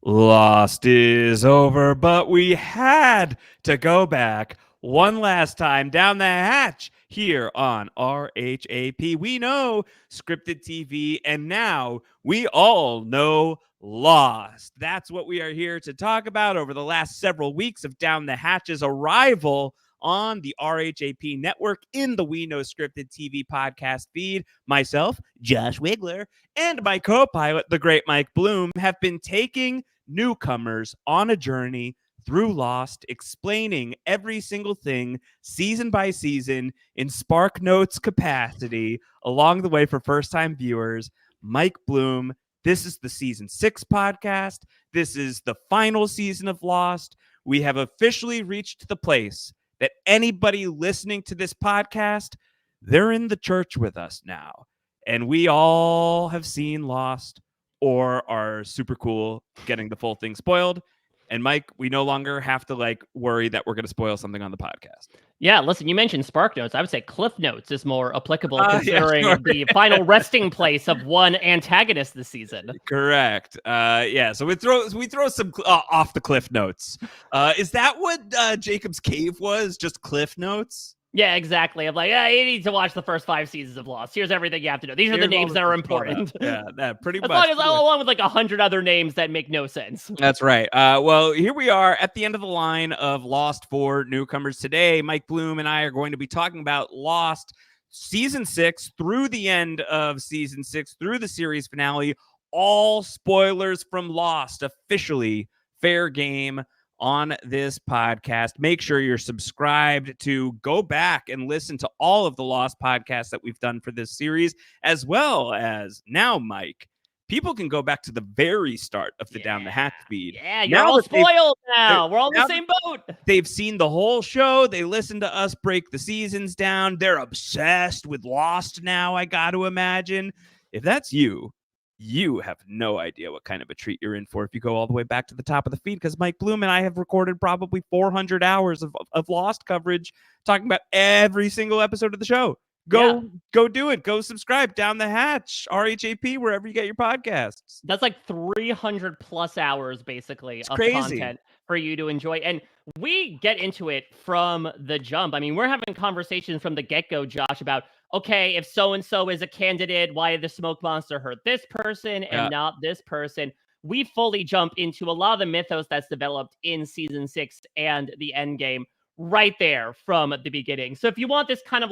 Lost is over, but we had to go back one last time down the hatch here on RHAP. We know scripted TV, and now we all know Lost. That's what we are here to talk about over the last several weeks of Down the Hatch's arrival on the RHAP network in the We Know Scripted TV podcast feed. Myself, Josh Wigler, and my co-pilot, the great Mike Bloom, have been taking newcomers on a journey through Lost, explaining every single thing season by season in Spark Notes capacity along the way for first-time viewers. Mike Bloom, this is the season 6 podcast. This is the final season of Lost. We have officially reached the place that anybody listening to this podcast, they're in the church with us now. And we all have seen Lost or are super cool getting the full thing spoiled. And Mike, we no longer have to worry that we're going to spoil something on the podcast. Yeah, listen, you mentioned Spark Notes. I would say Cliff Notes is more applicable considering the final resting place of one antagonist this season. Correct. So we throw some off the Cliff Notes. Is that what Jacob's Cave was? Just Cliff Notes? Yeah, exactly. I'm like, you need to watch the first 5 seasons of Lost. Here's everything you have to know. These are the names that are important. Yeah, pretty much. Along with 100 other names that make no sense. That's right. Well, here we are at the end of the line of Lost for newcomers today. Mike Bloom and I are going to be talking about Lost season 6 through the end of season 6 through the series finale. All spoilers from Lost officially fair game on this podcast. Make sure you're subscribed to go back and listen to all of the Lost podcasts that we've done for this series, as well as now, Mike, people can go back to the very start of the Down the Hatch feed. Yeah, you're all spoiled now. We're all in the same boat. They've seen the whole show. They listen to us break the seasons down. They're obsessed with Lost now, I got to imagine. If that's you have no idea what kind of a treat you're in for if you go all the way back to the top of the feed, because Mike Bloom and I have recorded probably 400 hours of Lost coverage talking about every single episode of the show. Go do it. Go subscribe. Down the Hatch, RHAP, wherever you get your podcasts. That's like 300 plus hours, basically, of crazy content for you to enjoy. And we get into it from the jump. I mean, we're having conversations from the get-go, Josh, about, okay, if so-and-so is a candidate, why did the smoke monster hurt this person and not this person? We fully jump into a lot of the mythos that's developed in season 6 and the end game right there from the beginning. So if you want this kind of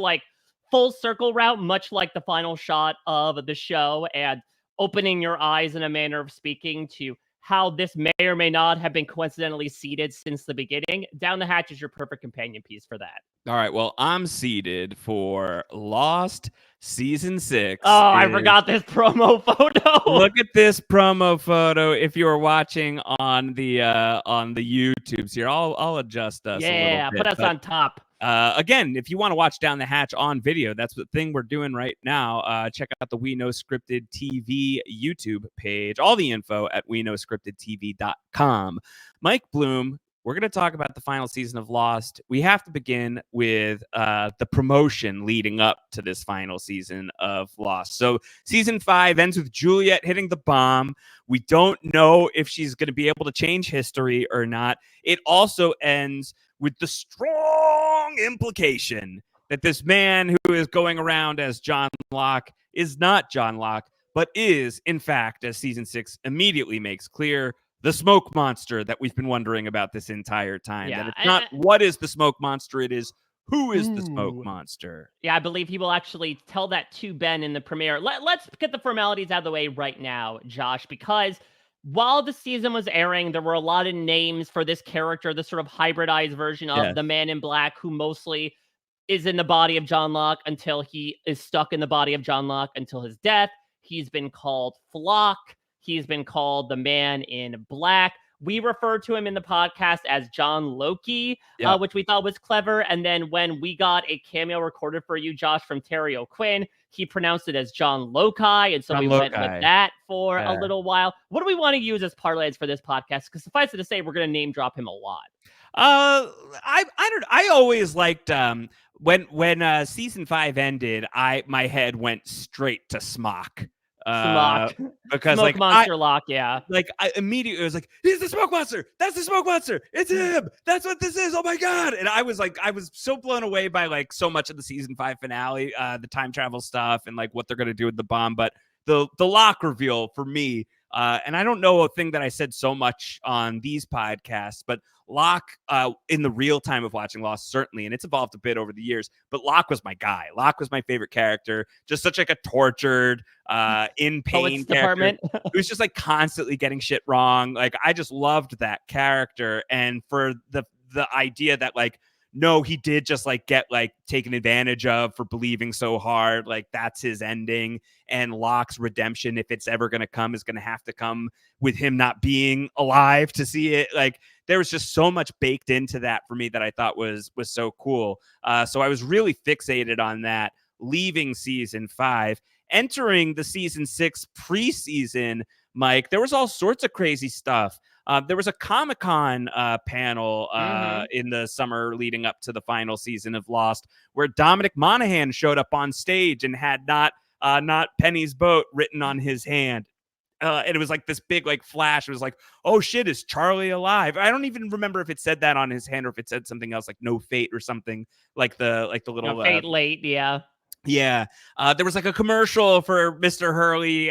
full circle route, much like the final shot of the show, and opening your eyes in a manner of speaking to how this may or may not have been coincidentally seeded since the beginning, Down the Hatch is your perfect companion piece for that. All right, well, I'm seeded for Lost season 6. Oh, I forgot this promo photo. Look at this promo photo. If you are watching on the YouTubes here, I'll adjust us. Yeah, a little bit, put us on top. Again, if you want to watch Down the Hatch on video, that's the thing we're doing right now. Check out the We Know Scripted TV YouTube page. All the info at weknowscriptedtv.com. Mike Bloom, we're going to talk about the final season of Lost. We have to begin with the promotion leading up to this final season of Lost. So season 5 ends with Juliet hitting the bomb. We don't know if she's going to be able to change history or not. It also ends with the strong implication that this man who is going around as John Locke is not John Locke, but is, in fact, as season 6 immediately makes clear, the smoke monster that we've been wondering about this entire time. Yeah, that it's not what is the smoke monster, it is who is the smoke monster. Yeah, I believe he will actually tell that to Ben in the premiere. Let's get the formalities out of the way right now, Josh, because while the season was airing, there were a lot of names for this character, this sort of hybridized version of the Man in Black, who mostly is in the body of John Locke until he is stuck in the body of John Locke until his death. He's been called Flock. He's been called the Man in Black. We refer to him in the podcast as John Loki, which we thought was clever. And then when we got a cameo recorded for you, Josh, from Terry O'Quinn, he pronounced it as John Loki. And so we went with that for a little while. What do we want to use as parlays for this podcast? Because suffice it to say, we're going to name drop him a lot. I always liked when season 5 ended, my head went straight to Smock. Smock. because Smoke like monster Locke, yeah. I immediately was like, he's the smoke monster. That's the smoke monster. It's him. That's what this is. Oh my God. And I was so blown away by like so much of the season 5 finale, the time travel stuff and like what they're going to do with the bomb. But the Locke reveal for me, and I don't know a thing that I said so much on these podcasts, but Locke, in the real time of watching Lost, certainly, and it's evolved a bit over the years, but Locke was my guy. Locke was my favorite character. Just such like a tortured, in pain character. Department. It was just like constantly getting shit wrong. Like I just loved that character. And for the idea that like, no, he did just like get like taken advantage of for believing so hard. Like that's his ending. And Locke's redemption, if it's ever going to come, is going to have to come with him not being alive to see it. Like there was just so much baked into that for me that I thought was so cool. So I was really fixated on that leaving season 5. Entering the season 6 preseason, Mike, there was all sorts of crazy stuff. There was a Comic-Con panel in the summer leading up to the final season of Lost, where Dominic Monaghan showed up on stage and had not Penny's boat written on his hand. And it was like this big like flash. It was like, oh shit, is Charlie alive? I don't even remember if it said that on his hand or if it said something else like no fate or something like the little No fate late, yeah. Yeah, there was like a commercial for Mr. Hurley,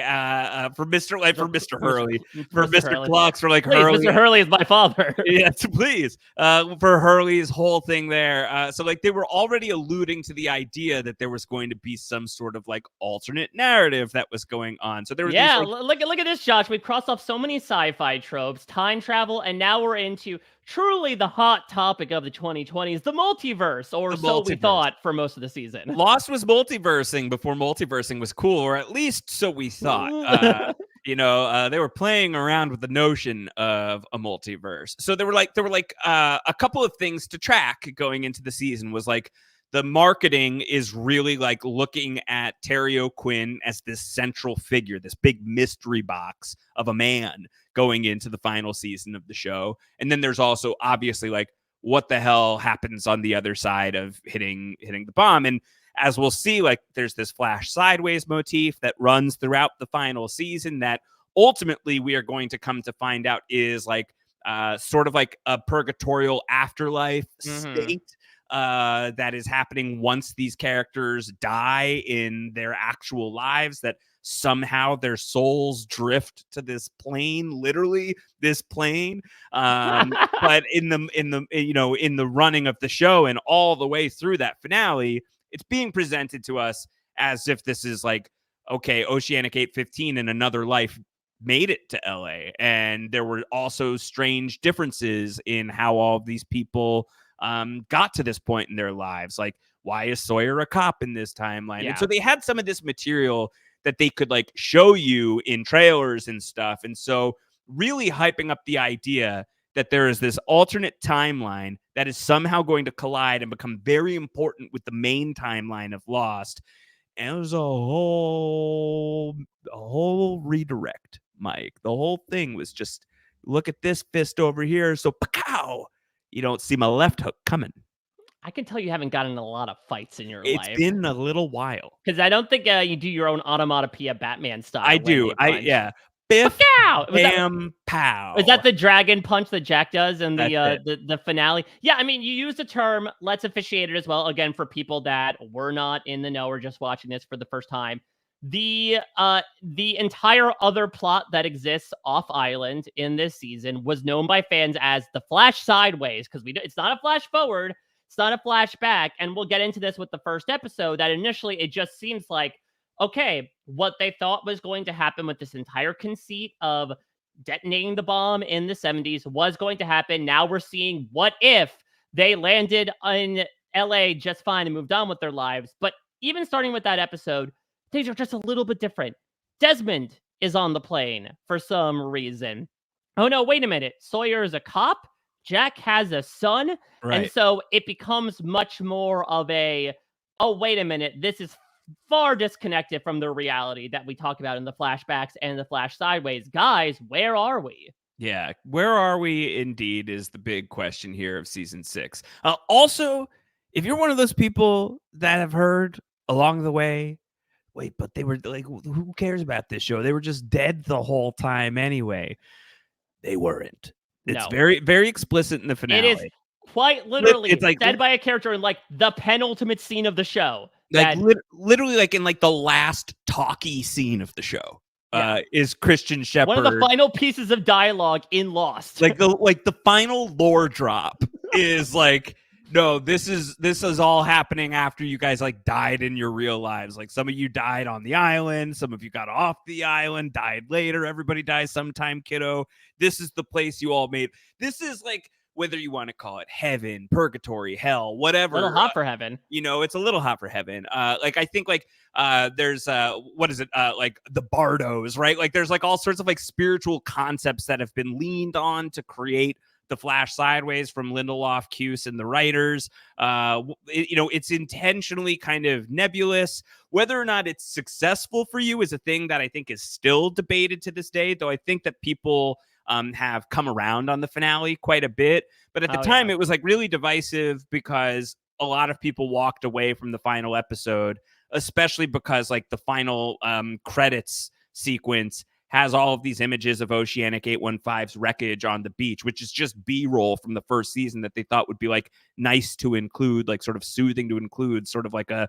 for Mr. Hurley, for Mr. Clucks, for like please, Hurley. Mr. Hurley is my father. Yes, please. For Hurley's whole thing there. So like they were already alluding to the idea that there was going to be some sort of like alternate narrative that was going on. So there was these, like, look at this, Josh. We've crossed off so many sci-fi tropes, time travel, and now we're into truly the hot topic of the 2020s, the multiverse, or so we thought for most of the season. Lost was multiversing before multiversing was cool, or at least so we thought. They were playing around with the notion of a multiverse. So there were a couple of things to track going into the season. Was like the marketing is really like looking at Terry O'Quinn as this central figure, this big mystery box of a man going into the final season of the show. And then there's also obviously like what the hell happens on the other side of hitting the bomb. And as we'll see, like there's this flash sideways motif that runs throughout the final season that ultimately we are going to come to find out is like sort of like a purgatorial afterlife state that is happening once these characters die in their actual lives, that somehow their souls drift to this plane, literally this plane. But in the running of the show and all the way through that finale, it's being presented to us as if this is like, okay, Oceanic 815 in another life made it to LA. And there were also strange differences in how all of these people got to this point in their lives. Like, why is Sawyer a cop in this timeline? Yeah. And so they had some of this material that they could like show you in trailers and stuff. And so really hyping up the idea that there is this alternate timeline that is somehow going to collide and become very important with the main timeline of Lost. And it was a whole redirect, Mike. The whole thing was just, look at this fist over here. So, pow! You don't see my left hook coming. I can tell you haven't gotten in a lot of fights in your life. It's been a little while. Because I don't think you do your own onomatopoeia Batman style. I do. Biff, bam, pow. Is that the dragon punch that Jack does in the finale? Yeah, I mean, you use the term "let's officiate it" as well. Again, for people that were not in the know or just watching this for the first time, the entire other plot that exists off island in this season was known by fans as the Flash Sideways, because it's not a flash forward, it's not a flashback, and we'll get into this with the first episode. That initially it just seems like, okay, what they thought was going to happen with this entire conceit of detonating the bomb in the 70s was going to happen. Now we're seeing what if they landed in LA just fine and moved on with their lives. But even starting with that episode, things are just a little bit different. Desmond is on the plane for some reason. Oh no, wait a minute. Sawyer is a cop. Jack has a son. Right. And so it becomes much more of a, oh, wait a minute. This is far disconnected from the reality that we talk about in the flashbacks and the flash sideways. Guys, where are we? Yeah, where are we indeed is the big question here of season 6. Also, if you're one of those people that have heard along the way, wait, but they were like, who cares about this show? They were just dead the whole time anyway. They weren't. It's No. very, very explicit in the finale. It is quite literally It's like said by a character in like the penultimate scene of the show. like That literally like in like the last talkie scene of the show. Yeah. Is Christian Shepherd one of the final pieces of dialogue in Lost. like the final lore drop is like, no, this is all happening after you guys like died in your real lives. Like some of you died on the island, some of you got off the island, died later. Everybody dies sometime, kiddo. This is the place you all made. This is like, whether you want to call it heaven, purgatory, hell, whatever. A little hot for heaven. You know, it's a little hot for heaven. Like I think like there's what is it? Like the Bardos, right? Like there's like all sorts of like spiritual concepts that have been leaned on to create the Flash Sideways from Lindelof, Cuse, and the writers. You know, it's intentionally kind of nebulous. Whether or not it's successful for you is a thing that I think is still debated to this day, though I think that people have come around on the finale quite a bit. But at the time, it was like really divisive because a lot of people walked away from the final episode, especially because like the final credits sequence has all of these images of Oceanic 815's wreckage on the beach, which is just B-roll from the first season that they thought would be like nice to include, like sort of soothing to include, sort of like a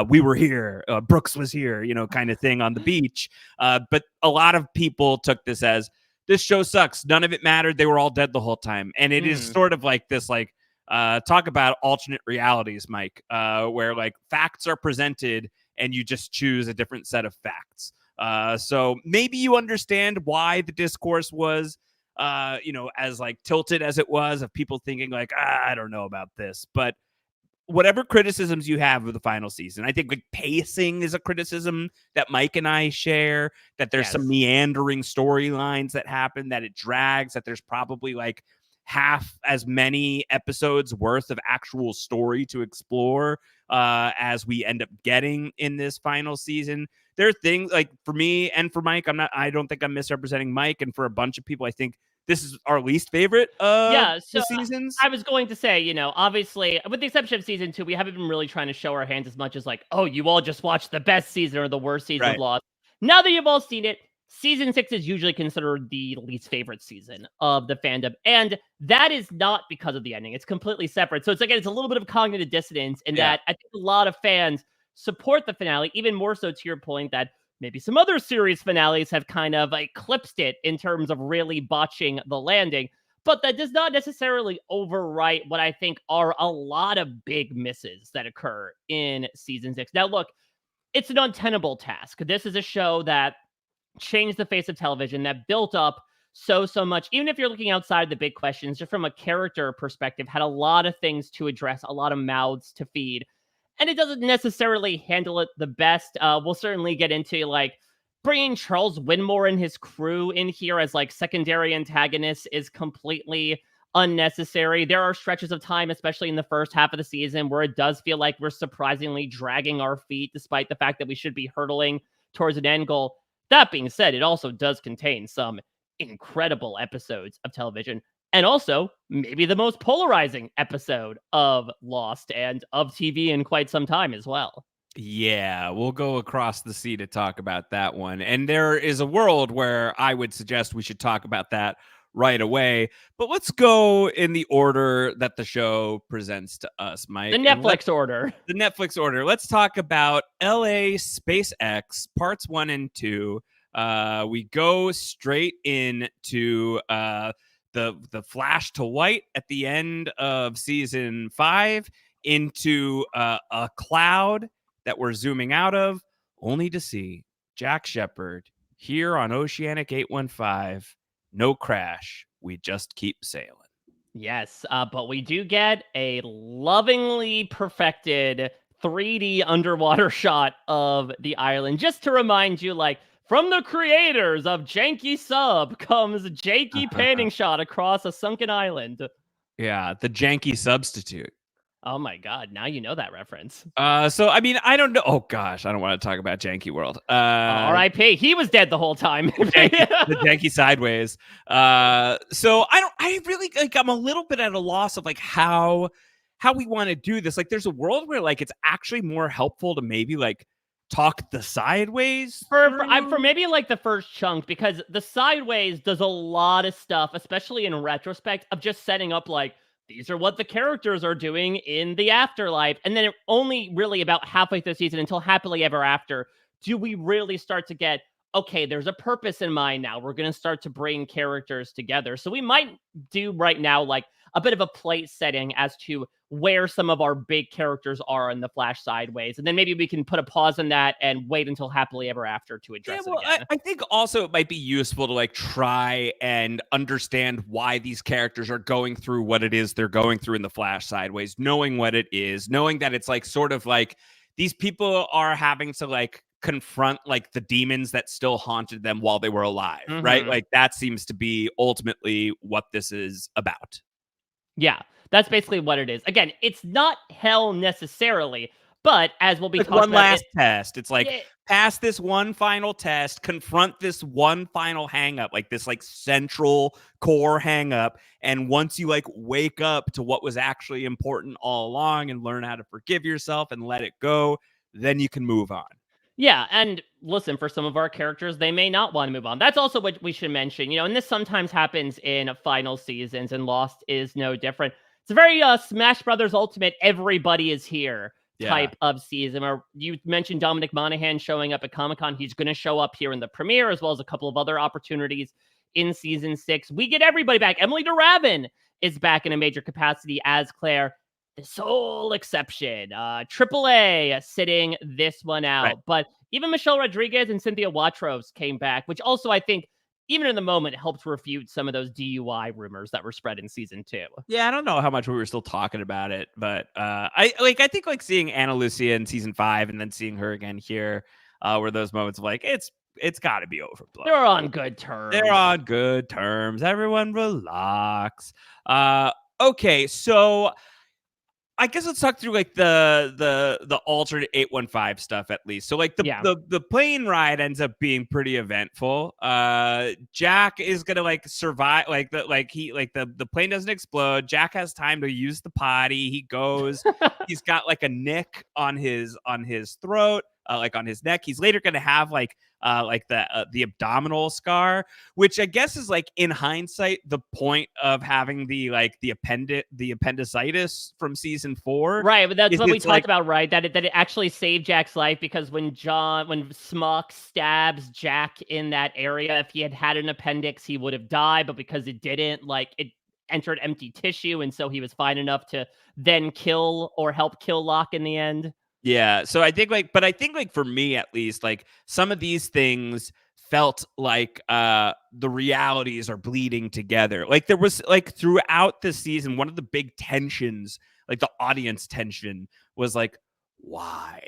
we were here, Brooks was here, you know, kind of thing on the beach. But a lot of people took this as, this show sucks. None of it mattered. They were all dead the whole time. And it is sort of like this, like, talk about alternate realities, Mike, where like facts are presented and you just choose a different set of facts. So maybe you understand why the discourse was, you know, as like tilted as it was, of people thinking like, I don't know about this. But whatever criticisms you have of the final season, I think like pacing is a criticism that Mike and I share, that there's some meandering storylines that happen, that it drags, that there's probably like half as many episodes worth of actual story to explore as we end up getting in this final season. There are things like, for me and for Mike, I don't think I'm misrepresenting Mike, and for a bunch of people, I think this is our least favorite of the seasons. I was going to say, you know, obviously, with the exception of season 2, we haven't been really trying to show our hands as much as like, oh, you all just watched the best season or the worst season of Lost. Now that you've all seen it, season 6 is usually considered the least favorite season of the fandom. And that is not because of the ending. It's completely separate. So it's, again, it's a little bit of cognitive dissonance in that I think a lot of fans support the finale, even more so to your point that maybe some other series finales have kind of eclipsed it in terms of really botching the landing. But that does not necessarily overwrite what I think are a lot of big misses that occur in season 6. Now, look, it's an untenable task. This is a show that changed the face of television, that built up so much. Even if you're looking outside the big questions, just from a character perspective, had a lot of things to address, a lot of mouths to feed. And it doesn't necessarily handle it the best. We'll certainly get into like bringing Charles Winmore and his crew in here as like secondary antagonists is completely unnecessary. There are stretches of time, especially in the first half of the season, where it does feel like we're surprisingly dragging our feet, despite the fact that we should be hurtling towards an end goal. That being said, it also does contain some incredible episodes of television. And also, maybe the most polarizing episode of Lost and of TV in quite some time as well. Yeah, we'll go across the sea to talk about that one. And there is a world where I would suggest we should talk about that right away. But let's go in the order that the show presents to us, Mike. The Netflix order. The Netflix order. Let's talk about LA SpaceX parts 1 and 2. We go straight into the flash to white at the end of season 5 into a cloud that we're zooming out of, only to see Jack Shepherd here on Oceanic 815. No crash. We just keep sailing. Yes, but we do get a lovingly perfected 3D underwater shot of the island. Just to remind you, like, from the creators of Janky Sub comes janky panning shot across a sunken island. Yeah, the janky substitute. Oh my God, now you know that reference. So, I mean, I don't know. Oh gosh, I don't want to talk about Janky World. R.I.P. He was dead the whole time. the Janky Sideways. So I really, like, I'm a little bit at a loss of like how we want to do this. Like, there's a world where like it's actually more helpful to maybe like talk the sideways For maybe like the first chunk, because the sideways does a lot of stuff, especially in retrospect, of just setting up like these are what the characters are doing in the afterlife, and then only really about halfway through the season until happily ever after do we really start to get, okay, there's a purpose in mind now. We're going to start to bring characters together. So we might do right now like a bit of a plate setting as to where some of our big characters are in the Flash sideways. And then maybe we can put a pause on that and wait until happily ever after to address it again. I think also it might be useful to like try and understand why these characters are going through what it is they're going through in the Flash sideways, knowing what it is, knowing that it's like sort of like these people are having to like confront like the demons that still haunted them while they were alive, right? Like that seems to be ultimately what this is about. Yeah, that's basically what it is. Again, it's not hell necessarily, but as will be like talked one about, last test. It's like pass this one final test, confront this one final hang up, like this like central core hang up. And once you like wake up to what was actually important all along and learn how to forgive yourself and let it go, then you can move on. Yeah, and listen, for some of our characters, they may not want to move on. That's also what we should mention, and this sometimes happens in final seasons, and Lost is no different. It's a very Smash Brothers Ultimate, everybody is here type of season. Or you mentioned Dominic Monaghan showing up at Comic-Con. He's going to show up here in the premiere, as well as a couple of other opportunities in Season 6. We get everybody back. Emily DeRavin is back in a major capacity as Claire. The sole exception, AAA sitting this one out. Right. But even Michelle Rodriguez and Cynthia Watros came back, which also I think, even in the moment, helped refute some of those DUI rumors that were spread in season 2. Yeah, I don't know how much we were still talking about it, but I think like seeing Ana Lucia in season 5 and then seeing her again here were those moments of like it's got to be overblown. They're on good terms. They're on good terms. Everyone relax. Okay, so I guess let's talk through like the alternate 815 stuff at least. So like the plane ride ends up being pretty eventful. Jack is gonna like survive, the plane doesn't explode. Jack has time to use the potty. He goes. He's got like a nick on his throat, like on his neck. He's later gonna have like the abdominal scar, which I guess is like in hindsight the point of having the appendicitis from season 4. Right, but that's what we talked about, right? That it actually saved Jack's life, because when Smock stabs Jack in that area, if he had had an appendix, he would have died. But because it didn't, like it entered empty tissue, and so he was fine enough to then kill or help kill Locke in the end. Yeah, so I think for me at least, like some of these things felt like the realities are bleeding together. Like there was like throughout the season, one of the big tensions, like the audience tension, was like, why?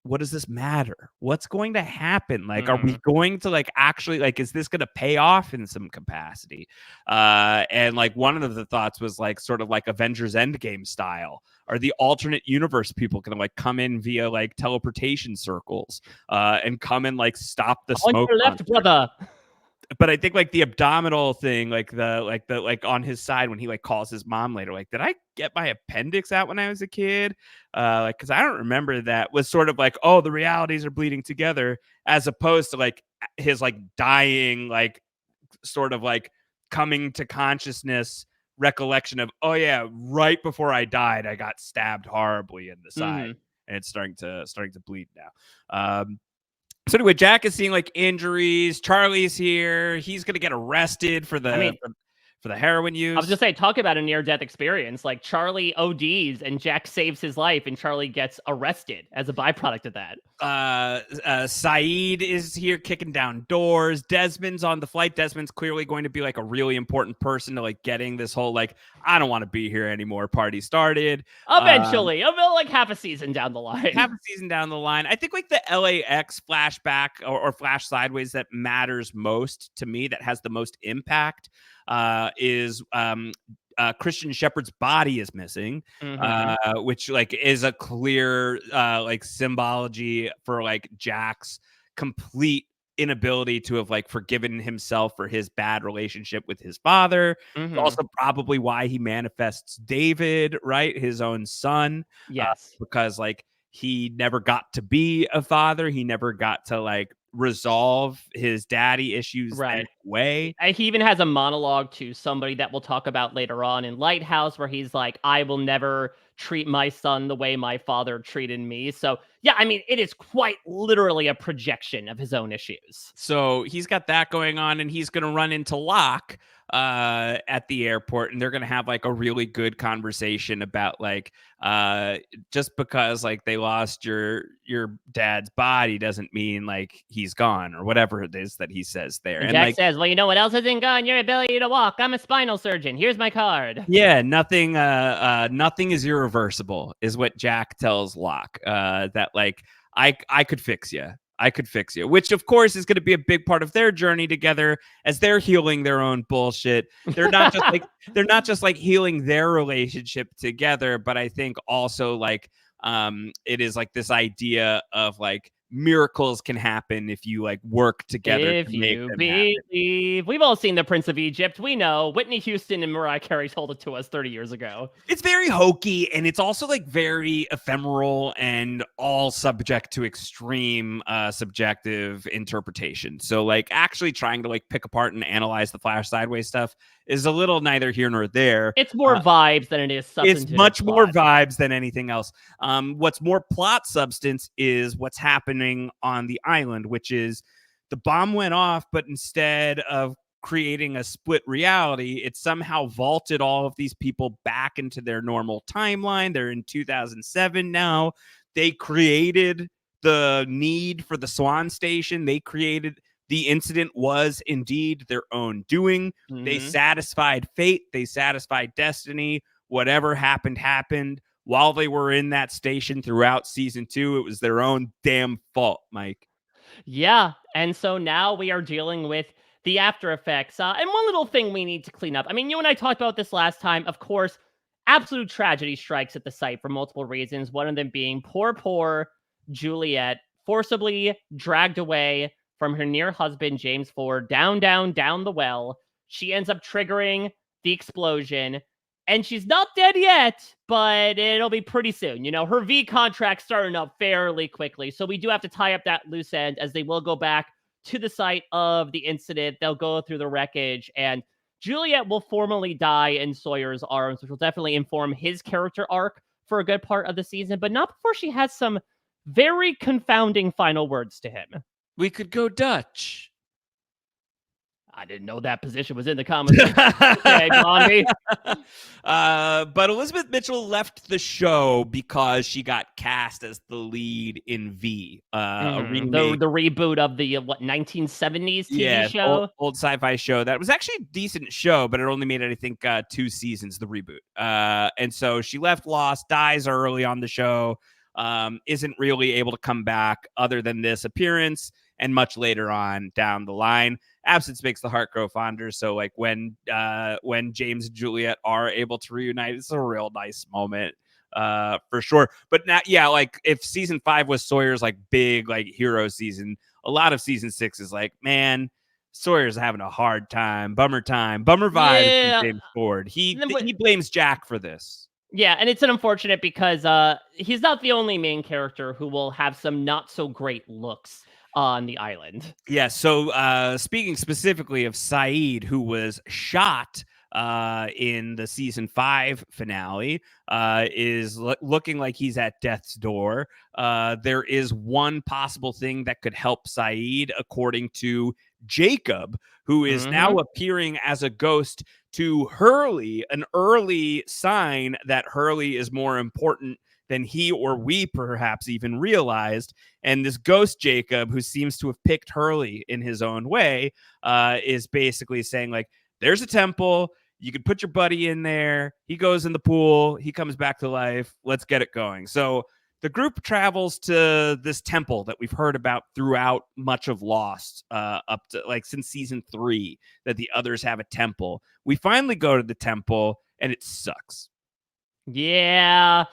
What does this matter? What's going to happen? Like, are we going to like actually like, is this going to pay off in some capacity? And like one of the thoughts was like sort of like Avengers Endgame style. Are the alternate universe people going to like come in via like teleportation circles and come and like stop the smoke? On your left, brother. But I think like the abdominal thing, like on his side when he like calls his mom later, like, did I get my appendix out when I was a kid? Like, because I don't remember that, was sort of like, oh, the realities are bleeding together, as opposed to like his like dying, like sort of like coming to consciousness recollection of, oh yeah, right before I died, I got stabbed horribly in the side, and it's starting to bleed now. So anyway, Jack is seeing like injuries. Charlie's here. He's gonna get arrested for the heroin use. I was just saying, talk about a near-death experience. Like Charlie ODs and Jack saves his life, and Charlie gets arrested as a byproduct of that. Saeed is here kicking down doors. Desmond's on the flight. Desmond's clearly going to be like a really important person to like getting this whole like, I don't want to be here anymore party started. Eventually, like half a season down the line. I think like the LAX flashback or flash sideways that matters most to me, that has the most impact, is Christian Shepherd's body is missing, which like is a clear like symbology for like Jack's complete inability to have like forgiven himself for his bad relationship with his father. Also probably why he manifests David, right, his own son. Yes, because like he never got to be a father. He never got to like resolve his daddy issues Right. way. He even has a monologue to somebody that we'll talk about later on in Lighthouse, where he's like, I will never treat my son the way my father treated me. So, yeah, I mean, it is quite literally a projection of his own issues. So he's got that going on, and he's going to run into Locke at the airport, and they're going to have like a really good conversation about like just because like they lost your dad's body doesn't mean like he's gone or whatever it is that he says there. And And Jack like, says, well, you know what else isn't gone? Your ability to walk. I'm a spinal surgeon. Here's my card. yeah, nothing is irreversible is what Jack tells Locke. That like I could fix you. I could fix you, which of course is going to be a big part of their journey together as they're healing their own bullshit. They're not just like healing their relationship together, but I think also like it is like this idea of like miracles can happen if you like work together If to make you them happen. believe. We've all seen The Prince of Egypt. We know. Whitney Houston and Mariah Carey told it to us 30 years ago. It's very hokey, and it's also like very ephemeral and all subject to extreme subjective interpretation. So like actually trying to like pick apart and analyze the Flash Sideways stuff is a little neither here nor there. It's more vibes than it is substantive. It's much more plot. vibes than anything else. What's more plot substance is what's happening on the island, which is the bomb went off, but instead of creating a split reality, it somehow vaulted all of these people back into their normal timeline. They're in 2007 now. They created the need for the Swan Station. They created the incident was indeed their own doing. They satisfied fate. They satisfied destiny. Whatever happened, happened. While they were in that station throughout season 2, it was their own damn fault, Mike. Yeah. And so now we are dealing with the after effects. And one little thing we need to clean up. I mean, you and I talked about this last time. Of course, absolute tragedy strikes at the site for multiple reasons. One of them being poor Juliet forcibly dragged away from her near husband, James Ford, down the well. She ends up triggering the explosion. And she's not dead yet, but it'll be pretty soon. You know, her V contract's starting up fairly quickly. So we do have to tie up that loose end as they will go back to the site of the incident. They'll go through the wreckage, and Juliet will formally die in Sawyer's arms, which will definitely inform his character arc for a good part of the season, but not before she has some very confounding final words to him. We could go Dutch. I didn't know that position was in the comments. Okay, Blondie. But Elizabeth Mitchell left the show because she got cast as the lead in V, a remake. The reboot of the 1970s TV show, old sci-fi show that was actually a decent show, but it only made it, I think, 2 seasons. The reboot, and so she left Lost, dies early on the show, isn't really able to come back other than this appearance. And much later on down the line, absence makes the heart grow fonder. So like when James and Juliet are able to reunite, it's a real nice moment for sure. But now, yeah, like if season 5 was Sawyer's like big like hero season, a lot of season 6 is like, man, Sawyer's having a hard time, bummer vibes from James Ford. He blames Jack for this. Yeah, and it's an unfortunate because he's not the only main character who will have some not so great looks on the island. Yeah, so speaking specifically of Saeed, who was shot in the season 5 finale, is looking like he's at death's door. There is one possible thing that could help Saeed, according to Jacob, who is now appearing as a ghost to Hurley, an early sign that Hurley is more important than he or we perhaps even realized. And this ghost Jacob, who seems to have picked Hurley in his own way, is basically saying like, there's a temple. You could put your buddy in there. He goes in the pool. He comes back to life. Let's get it going. So the group travels to this temple that we've heard about throughout much of Lost, up to like since season 3, that the others have a temple. We finally go to the temple and it sucks. Yeah.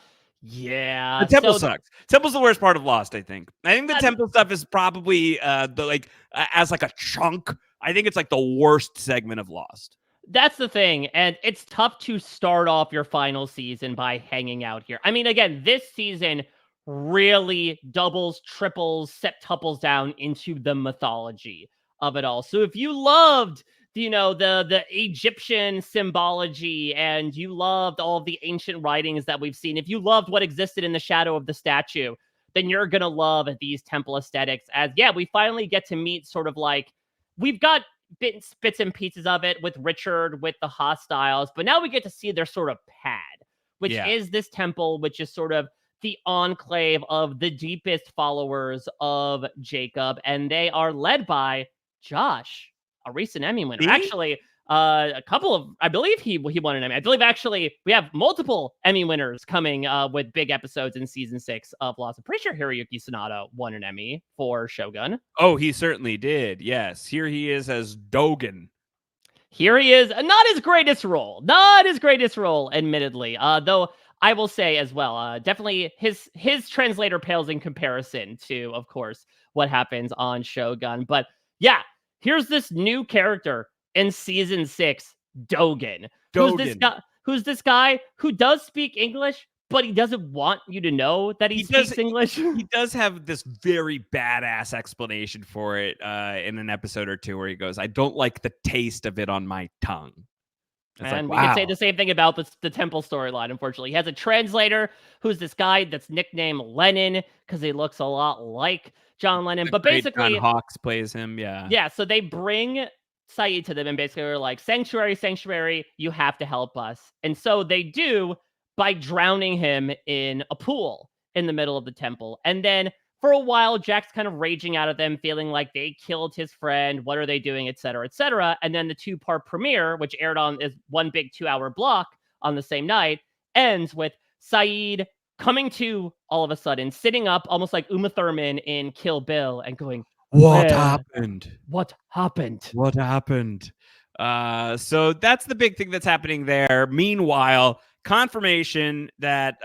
The temple sucks. Temple's the worst part of Lost, I think. I think the temple stuff is probably as like a chunk. I think it's like the worst segment of Lost. That's the thing, and it's tough to start off your final season by hanging out here. I mean, again, this season really doubles, triples, septuples down into the mythology of it all. So if you loved, the Egyptian symbology, and you loved all of the ancient writings that we've seen, if you loved what existed in the shadow of the statue, then you're gonna love these temple aesthetics. As we finally get to meet sort of like, we've got bits and pieces of it with Richard, with the hostiles, but now we get to see their sort of pad, which is this temple, which is sort of the enclave of the deepest followers of Jacob, and they are led by Josh, a recent Emmy winner. Me? Actually, a couple of, I believe he won an Emmy. I believe actually we have multiple Emmy winners coming with big episodes in season 6 of Lost. I'm pretty sure Hiroyuki Sanada won an Emmy for Shogun. Oh, he certainly did. Yes, here he is as Dogen. Here he is, not his greatest role. Not his greatest role, admittedly. Though I will say as well, definitely his translator pales in comparison to, of course, what happens on Shogun. But yeah, here's this new character in season 6, Dogen. Who's this guy who does speak English, but he doesn't want you to know that he speaks English. He does have this very badass explanation for it in an episode or two where he goes, "I don't like the taste of it on my tongue." It's and like, we can say the same thing about the temple storyline, unfortunately. He has a translator who's this guy that's nicknamed Lennon because he looks a lot like John Lennon. But basically, John Hawkes plays him, yeah. Yeah, so they bring Saeed to them and basically are like, Sanctuary, Sanctuary, you have to help us. And so they do by drowning him in a pool in the middle of the temple. And then for a while, Jack's kind of raging out at them, feeling like they killed his friend. What are they doing, et cetera, et cetera. And then the 2-part premiere, which aired on is one big 2-hour block on the same night, ends with Saeed coming to all of a sudden, sitting up almost like Uma Thurman in Kill Bill and going, What happened? What happened? What happened? So that's the big thing that's happening there. Meanwhile, confirmation that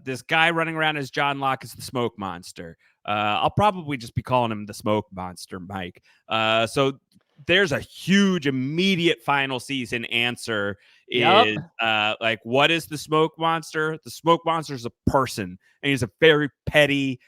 this guy running around as John Locke is the smoke monster. I'll probably just be calling him the smoke monster, Mike. So there's a huge immediate final season answer is like, what is the smoke monster? The smoke monster is a person, and he's a very petty,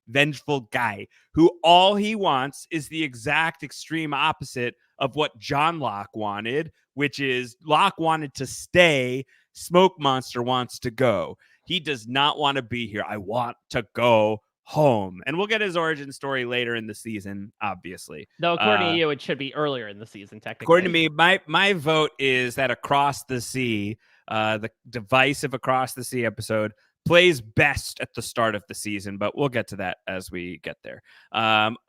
vengeful guy who all he wants is the exact extreme opposite of what John Locke wanted, which is Locke wanted to stay, smoke monster wants to go. He does not want to be here. I want to go home. And we'll get his origin story later in the season, obviously. Though according to you, it should be earlier in the season, technically. According to me, my vote is that Across the Sea, the divisive Across the Sea episode, plays best at the start of the season, but we'll get to that as we get there.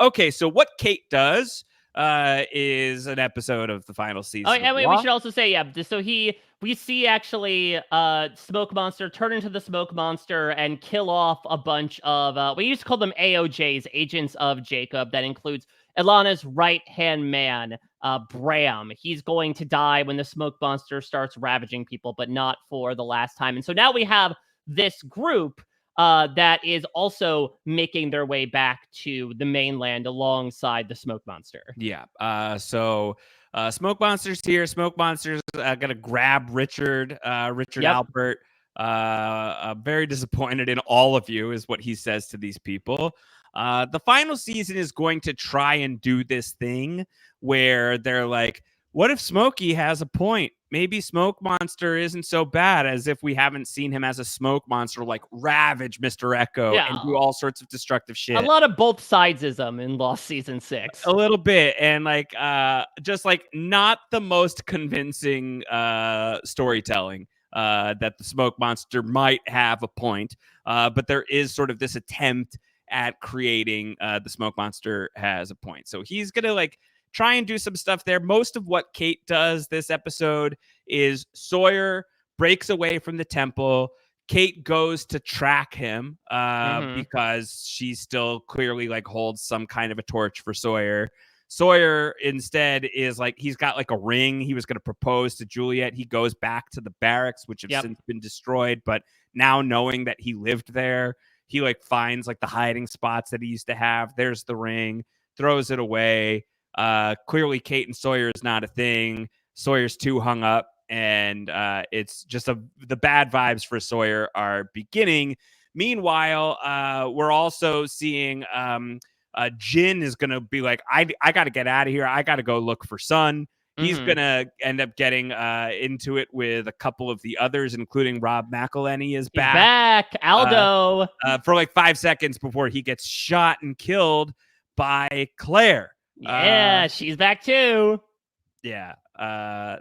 Okay, so what Kate does is an episode of the final season. Oh, and we should also say, so we see actually Smoke Monster turn into the Smoke Monster and kill off a bunch of, we used to call them AOJs, Agents of Jacob. That includes Ilana's right-hand man, Bram. He's going to die when the Smoke Monster starts ravaging people, but not for the last time. And so now we have this group that is also making their way back to the mainland alongside the Smoke Monster. Yeah. So Smoke Monster's here. Smoke Monster's gonna grab Richard Albert. Very disappointed in all of you is what he says to these people. The final season is going to try and do this thing where they're like, what if Smokey has a point? Maybe Smoke Monster isn't so bad, as if we haven't seen him as a smoke monster, like ravage Mr. Echo and do all sorts of destructive shit. A lot of both sidesism in Lost season 6. A little bit. And like, just like not the most convincing storytelling that the smoke monster might have a point. But there is sort of this attempt at creating the smoke monster has a point. So he's going to like try and do some stuff there. Most of what Kate does this episode is Sawyer breaks away from the temple. Kate goes to track him because she still clearly like holds some kind of a torch for Sawyer. Sawyer instead is like, he's got like a ring. He was going to propose to Juliet. He goes back to the barracks, which have since been destroyed. But now knowing that he lived there, he like finds like the hiding spots that he used to have. There's the ring, throws it away. Clearly Kate and Sawyer is not a thing. Sawyer's too hung up, and it's just the bad vibes for Sawyer are beginning Meanwhile, we're also seeing Jin is going to be like, I got to get out of here. I got to go look for Sun. He's going to end up getting into it with a couple of the others, including Rob McElhenney is He's back. back. Aldo. For like 5 seconds before he gets shot and killed by Claire. Yeah, she's back too. Yeah.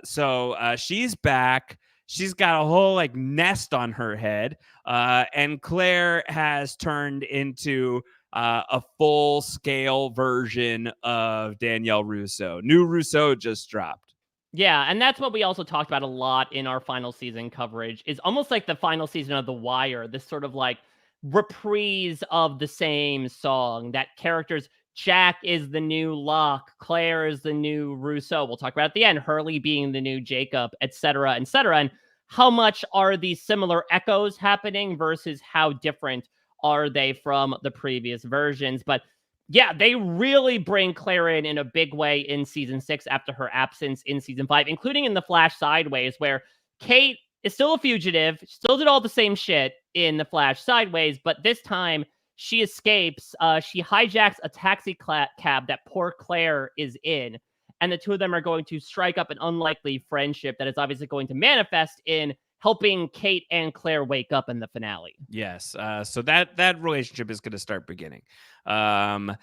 So she's back. She's got a whole like nest on her head. And Claire has turned into a full-scale version of Danielle Rousseau. New Rousseau just dropped. Yeah, and that's what we also talked about a lot in our final season coverage, is almost like the final season of The Wire, this sort of like reprise of the same song, that characters, Jack is the new Locke, Claire is the new Rousseau, we'll talk about at the end, Hurley being the new Jacob, etc., etc., and how much are these similar echoes happening versus how different are they from the previous versions. But yeah, they really bring Claire in a big way in season 6 after her absence in season 5, including in the Flash Sideways, where Kate is still a fugitive, still did all the same shit in the Flash Sideways, but this time she escapes. She hijacks a taxi cab that poor Claire is in, and the two of them are going to strike up an unlikely friendship that is obviously going to manifest in helping Kate and Claire wake up in the finale. Yes. So that relationship is going to start beginning. The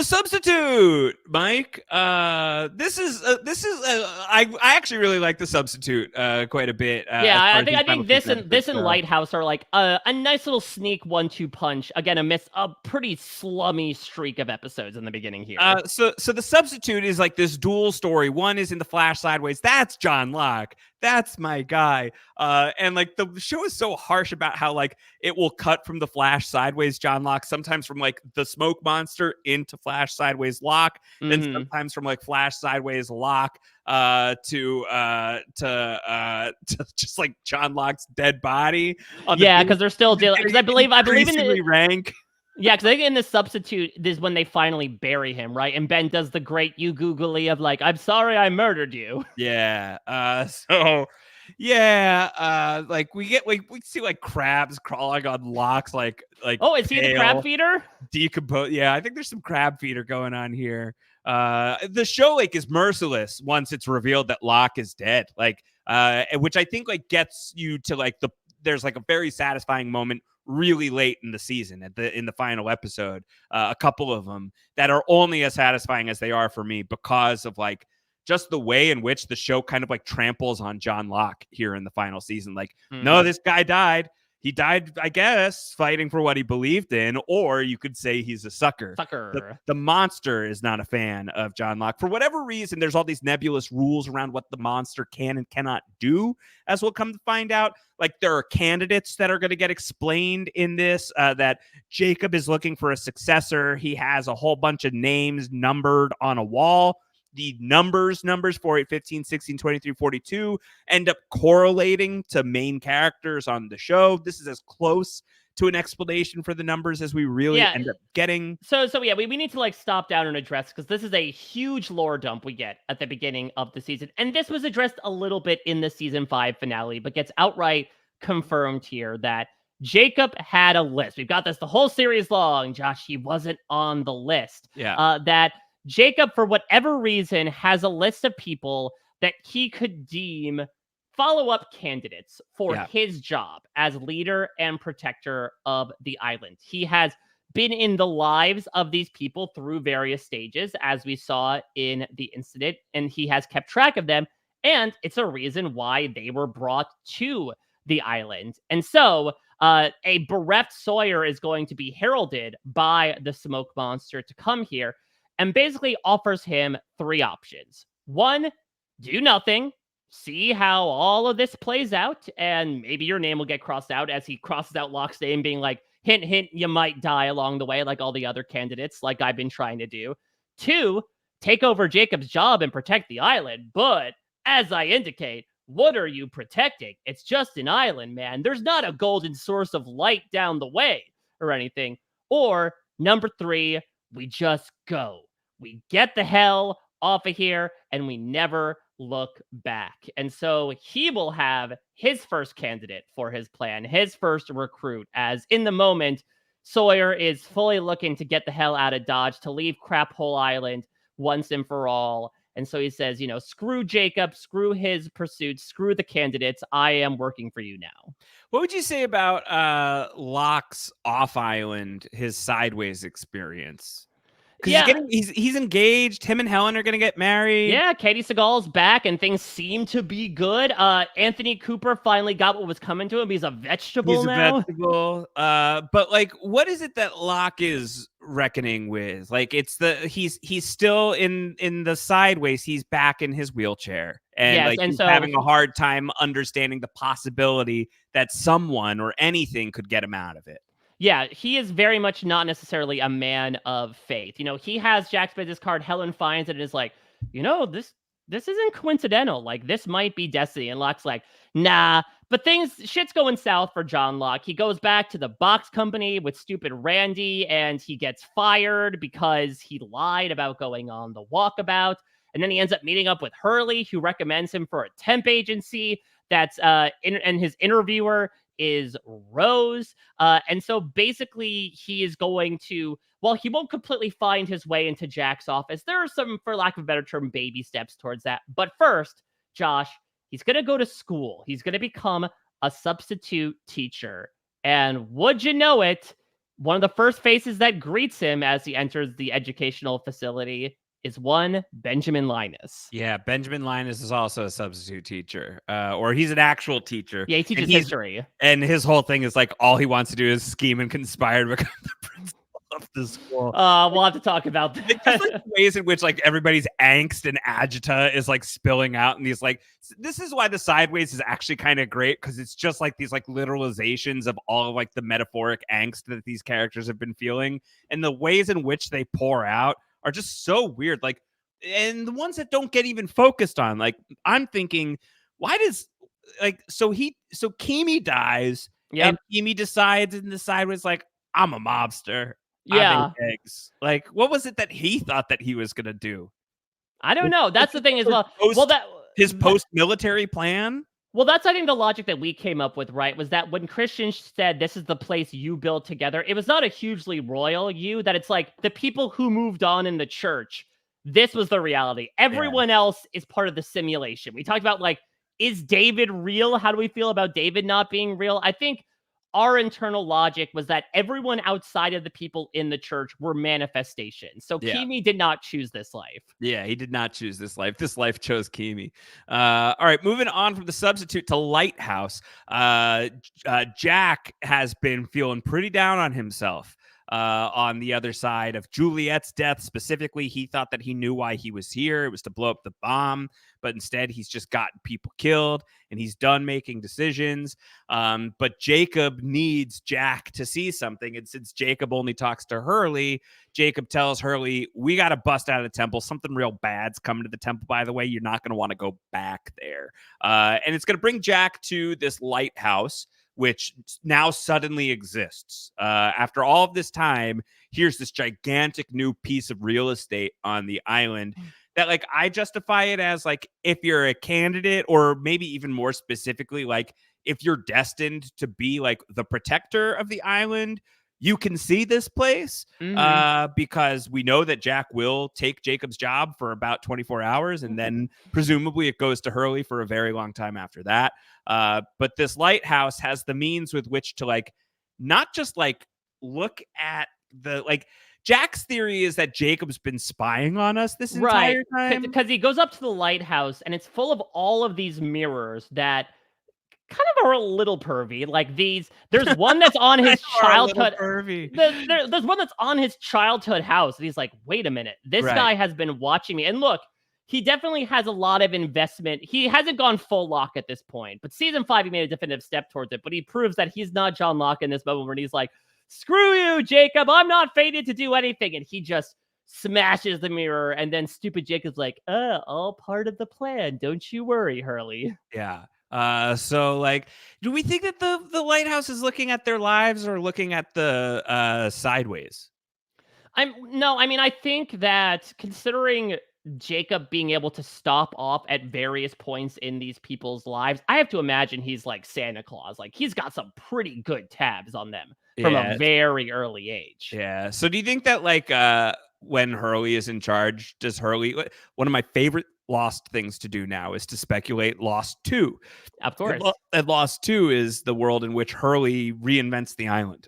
Substitute, Mike. This is I actually really like The Substitute quite a bit. Yeah, I think this and Lighthouse are like a nice little sneak 1-2 punch. Again, amidst a pretty slummy streak of episodes in the beginning here. So The Substitute is like this dual story. One is in the Flash Sideways. That's John Locke. That's my guy. And like the show is so harsh about how like it will cut from the Flash Sideways John Locke, sometimes from like the Smoke Monster into Flash Sideways Locke, then sometimes from like Flash Sideways Locke to just like John Locke's dead body. Yeah, because they're still dealing. Because I believe in the rank. Yeah, because I think in The Substitute, this is when they finally bury him, right? And Ben does the great you googly of like, I'm sorry I murdered you. Yeah. Like we see like crabs crawling on Locke's like oh, is he the crab feeder? Decompose. Yeah, I think there's some crab feeder going on here. The show like is merciless once it's revealed that Locke is dead. Like which I think like gets you to like there's like a very satisfying moment really late in the season in the final episode, a couple of them that are only as satisfying as they are for me because of like just the way in which the show kind of like tramples on John Locke here in the final season. Like, no, this guy died. He died, I guess, fighting for what he believed in, or you could say he's a sucker. The monster is not a fan of John Locke. For whatever reason, there's all these nebulous rules around what the monster can and cannot do, as we'll come to find out. Like, there are candidates that are going to get explained in this, that Jacob is looking for a successor. He has a whole bunch of names numbered on a wall. The numbers 4, 8, 15, 16, 23, 42 end up correlating to main characters on the show. This is as close to an explanation for the numbers as we really end up getting. So we need to like stop down and address, because this is a huge lore dump we get at the beginning of the season. And this was addressed a little bit in the season 5 finale, but gets outright confirmed here that Jacob had a list. We've got this the whole series long. Josh, he wasn't on the list. That Jacob, for whatever reason, has a list of people that he could deem follow-up candidates for his job as leader and protector of the island. He has been in the lives of these people through various stages, as we saw in the incident, and he has kept track of them, and it's a reason why they were brought to the island. And so a bereft Sawyer is going to be heralded by the Smoke Monster to come here, and basically offers him 3 options. 1, do nothing, see how all of this plays out, and maybe your name will get crossed out, as he crosses out Locke's name, being like, hint, hint, you might die along the way, like all the other candidates, like I've been trying to do. 2, take over Jacob's job and protect the island, but as I indicate, what are you protecting? It's just an island, man. There's not a golden source of light down the way or anything. Or number 3, we just go. We get the hell off of here, and we never look back. And so he will have his first candidate for his plan, his first recruit, as in the moment, Sawyer is fully looking to get the hell out of Dodge, to leave Crap Hole Island once and for all. And so he says, screw Jacob, screw his pursuits, screw the candidates. I am working for you now. What would you say about Locke's off island, his sideways experience? Because Yeah. he's engaged. Him and Helen are gonna get married. Yeah, Katie Seagal's back and things seem to be good. Anthony Cooper finally got what was coming to him. He's a vegetable now. But like, what is it that Locke is reckoning with? Like, it's he's still in the sideways. He's back in his wheelchair, and Yes, like and he's so having a hard time understanding the possibility that someone or anything could get him out of it. Yeah, he is very much not necessarily a man of faith. He has Jack's business card. Helen finds it and is like, this isn't coincidental. Like, this might be destiny. And Locke's like, nah. But shit's going south for John Locke. He goes back to the box company with stupid Randy, and he gets fired because he lied about going on the walkabout. And then he ends up meeting up with Hurley, who recommends him for a temp agency. And his interviewer is Rose. And so basically he is going to, while he won't completely find his way into Jack's office, there are some, for lack of a better term, baby steps towards that. But first, Josh, he's going to go to school. He's going to become a substitute teacher. And would you know it, one of the first faces that greets him as he enters the educational facility is one Benjamin Linus. Yeah, Benjamin Linus is also a substitute teacher, or he's an actual teacher. Yeah, he teaches history. And his whole thing is like, all he wants to do is scheme and conspire to become the principal of the school. We'll have to talk about that. Just like the ways in which like everybody's angst and agita is like spilling out, and these like, this is why the sideways is actually kind of great, because it's just like these like literalizations of all of like the metaphoric angst that these characters have been feeling, and the ways in which they pour out are just so weird. Like, and the ones that don't get even focused on, like, I'm thinking, why does so Kimi dies, and Kimi decides in the sideways, like, I'm a mobster. Yeah. Eggs. Like, what was it that he thought that he was gonna do? I don't know. That's the thing as well. His post-military plan? Well, that's, I think, the logic that we came up with, right? Was that when Christian said, this is the place you build together, it was not a hugely royal you, that it's like the people who moved on in the church, this was the reality. Everyone else is part of the simulation. We talked about, like, is David real? How do we feel about David not being real? I think our internal logic was that everyone outside of the people in the church were manifestations. So Kimi did not choose this life. Yeah, he did not choose this life. This life chose Kimi. All right, moving on from the substitute to Lighthouse. Jack has been feeling pretty down on himself. On the other side of Juliet's death specifically, he thought that he knew why he was here. It was to blow up the bomb, but instead he's just gotten people killed and he's done making decisions. But Jacob needs Jack to see something. And since Jacob only talks to Hurley, Jacob tells Hurley, we got to bust out of the temple. Something real bad's coming to the temple, by the way. You're not going to want to go back there. And it's going to bring Jack to this lighthouse, which now suddenly exists. After all of this time, here's this gigantic new piece of real estate on the island that, like, I justify it as, like, if you're a candidate, or maybe even more specifically, like, if you're destined to be, like, the protector of the island, you can see this place, because we know that Jack will take Jacob's job for about 24 hours, and then presumably it goes to Hurley for a very long time after that. But this lighthouse has the means with which to, like, not just, like, look at the, like, Jack's theory is that Jacob's been spying on us this entire time. Because he goes up to the lighthouse and it's full of all of these mirrors that kind of are a little pervy. Like there's one that's on his childhood. There's one that's on his childhood house. And he's like, wait a minute, this guy has been watching me. And look, he definitely has a lot of investment. He hasn't gone full Locke at this point, but season 5, he made a definitive step towards it. But he proves that he's not John Locke in this moment where he's like, screw you, Jacob, I'm not fated to do anything. And he just smashes the mirror. And then stupid Jacob's like, all part of the plan. Don't you worry, Hurley. Yeah. So, like, do we think that the lighthouse is looking at their lives or looking at the sideways? I think that considering Jacob being able to stop off at various points in these people's lives, I have to imagine he's like Santa Claus. Like he's got some pretty good tabs on them from a Yeah. very early age. Yeah. So do you think that like when Hurley is in charge, does Hurley one of my favorite Lost things to do now is to speculate Lost 2. Of course. And Lost 2 is the world in which Hurley reinvents the island.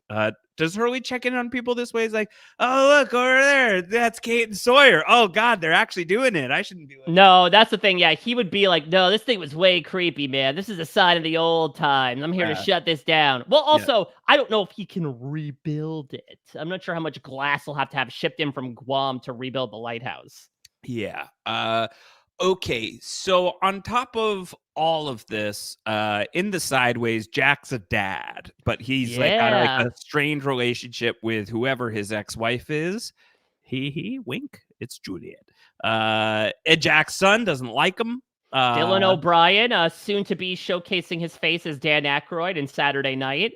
Does Hurley check in on people this way? He's like, oh, look over there. That's Kate and Sawyer. Oh, God, they're actually doing it. I shouldn't be like No, that's the thing. Yeah, he would be like, no, this thing was way creepy, man. This is a sign of the old times. I'm here to shut this down. Well, also, I don't know if he can rebuild it. I'm not sure how much glass he'll have to have shipped in from Guam to rebuild the lighthouse. Yeah. Okay, so on top of all of this, in the sideways, Jack's a dad, but he's like got like Yeah. a strange relationship with whoever his ex-wife is. He wink. It's Juliet. And Jack's son doesn't like him. Dylan O'Brien, soon to be showcasing his face as Dan Aykroyd in Saturday Night.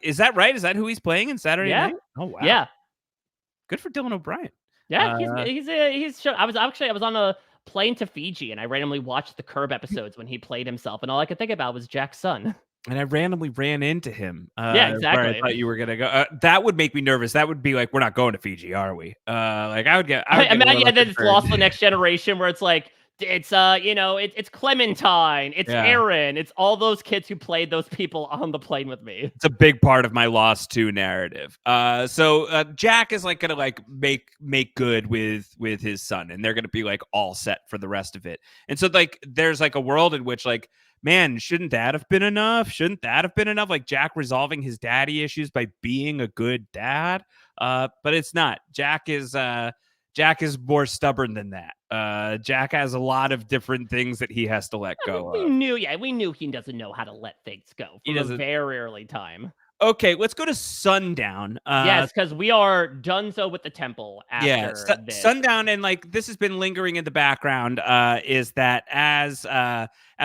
Is that right? Is that who he's playing in Saturday Yeah. Night? Oh wow. Yeah. Good for Dylan O'Brien. Yeah, I was on a plane to Fiji and I randomly watched the Curb episodes when he played himself, and all I could think about was Jack's son. And I randomly ran into him. Yeah, Where I exactly. thought you were gonna go. That would make me nervous. That would be like, we're not going to Fiji, are we? Like I would get. I would get a Imagine little that it's concerned. Lost the Next Generation, where it's like it's it's Clementine, it's Yeah. Aaron, it's all those kids who played those people on the plane with me. It's a big part of my Lost 2 narrative. So Jack is like gonna like make good with his son, and they're gonna be like all set for the rest of it. And so like there's like a world in which like, man, shouldn't that have been enough? Shouldn't that have been enough? Like Jack resolving his daddy issues by being a good dad. But it's not. Jack is more stubborn than that. Jack has a lot of different things that he has to let go We of. knew he doesn't know how to let things go He from a doesn't. very early time. Okay, let's go to Sundown. Yes, because we are donezo with the temple Yeah, after this. Sundown, and like this has been lingering in the background. Is that as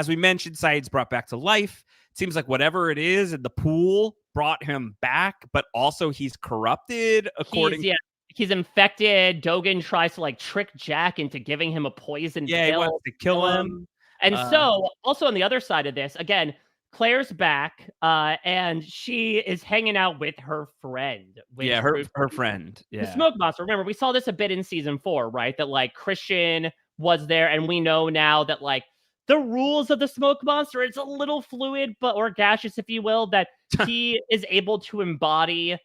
we mentioned, Saeed's brought back to life. It seems like whatever it is in the pool brought him back, but also he's corrupted. He's infected. Dogan tries to like trick Jack into giving him a poison pill. He wants to kill him. And so, also on the other side of this, again, Claire's back, and she is hanging out with her friend. Her friend. The Yeah, Smoke Monster. Remember, we saw this a bit in season 4, right? That like Christian was there, and we know now that like the rules of the Smoke Monster, it's a little fluid, but or gaseous, if you will, that he is able to embody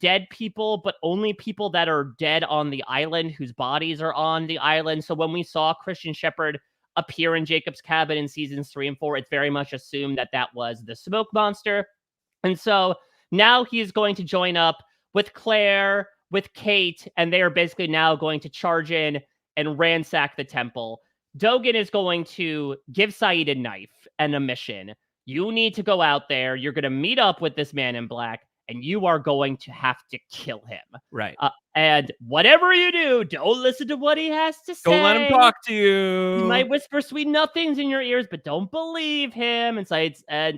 dead people, but only people that are dead on the island, whose bodies are on the island. So when we saw Christian Shepherd appear in Jacob's cabin in seasons 3 and 4, it's very much assumed that that was the Smoke Monster. And so now he's going to join up with Claire, with Kate, and they are basically now going to charge in and ransack the temple. Dogan is going to give Saeed a knife and a mission. You need to go out there. You're going to meet up with this man in black, and you are going to have to kill him. right. And whatever you do, don't listen to what he has to say. Don't let him talk to you. He might whisper sweet nothings in your ears, but don't believe him. And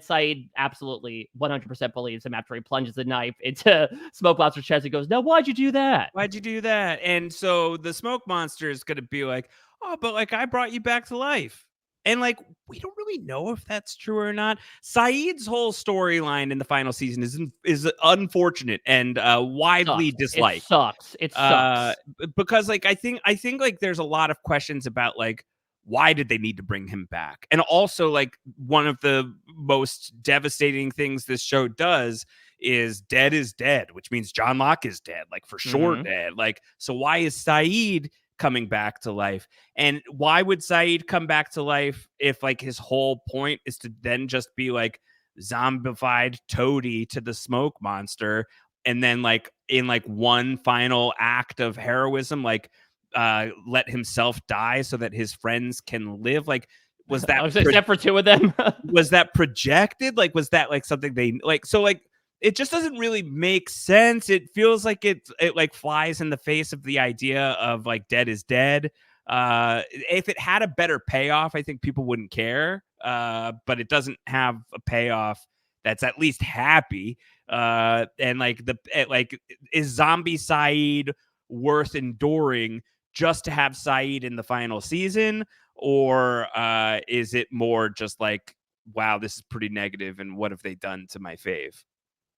Saeed absolutely 100% believes him after he plunges the knife into Smoke Monster's chest. He goes, "Now, why'd you do that? Why'd you do that?" And so the Smoke Monster is going to be like, "Oh, but like I brought you back to life." And like, we don't really know if that's true or not. Saeed's whole storyline in the final season is unfortunate and widely disliked. It sucks. Because like I think like there's a lot of questions about like, why did they need to bring him back? And also like one of the most devastating things this show does is dead, which means John Locke is dead, like for sure dead. Like, so why is Saeed coming back to life? And why would Saeed come back to life if like his whole point is to then just be like zombified toady to the Smoke Monster, and then like in like one final act of heroism, like let himself die so that his friends can live? Like, was that except for 2 of them? Was that projected? Like, was that like something they like? So like, it just doesn't really make sense. It feels like it like flies in the face of the idea of like dead is dead. If it had a better payoff, I think people wouldn't care. But it doesn't have a payoff that's at least happy. And like is Zombie Saeed worth enduring just to have Saeed in the final season, or is it more just like, wow, this is pretty negative, and what have they done to my fave?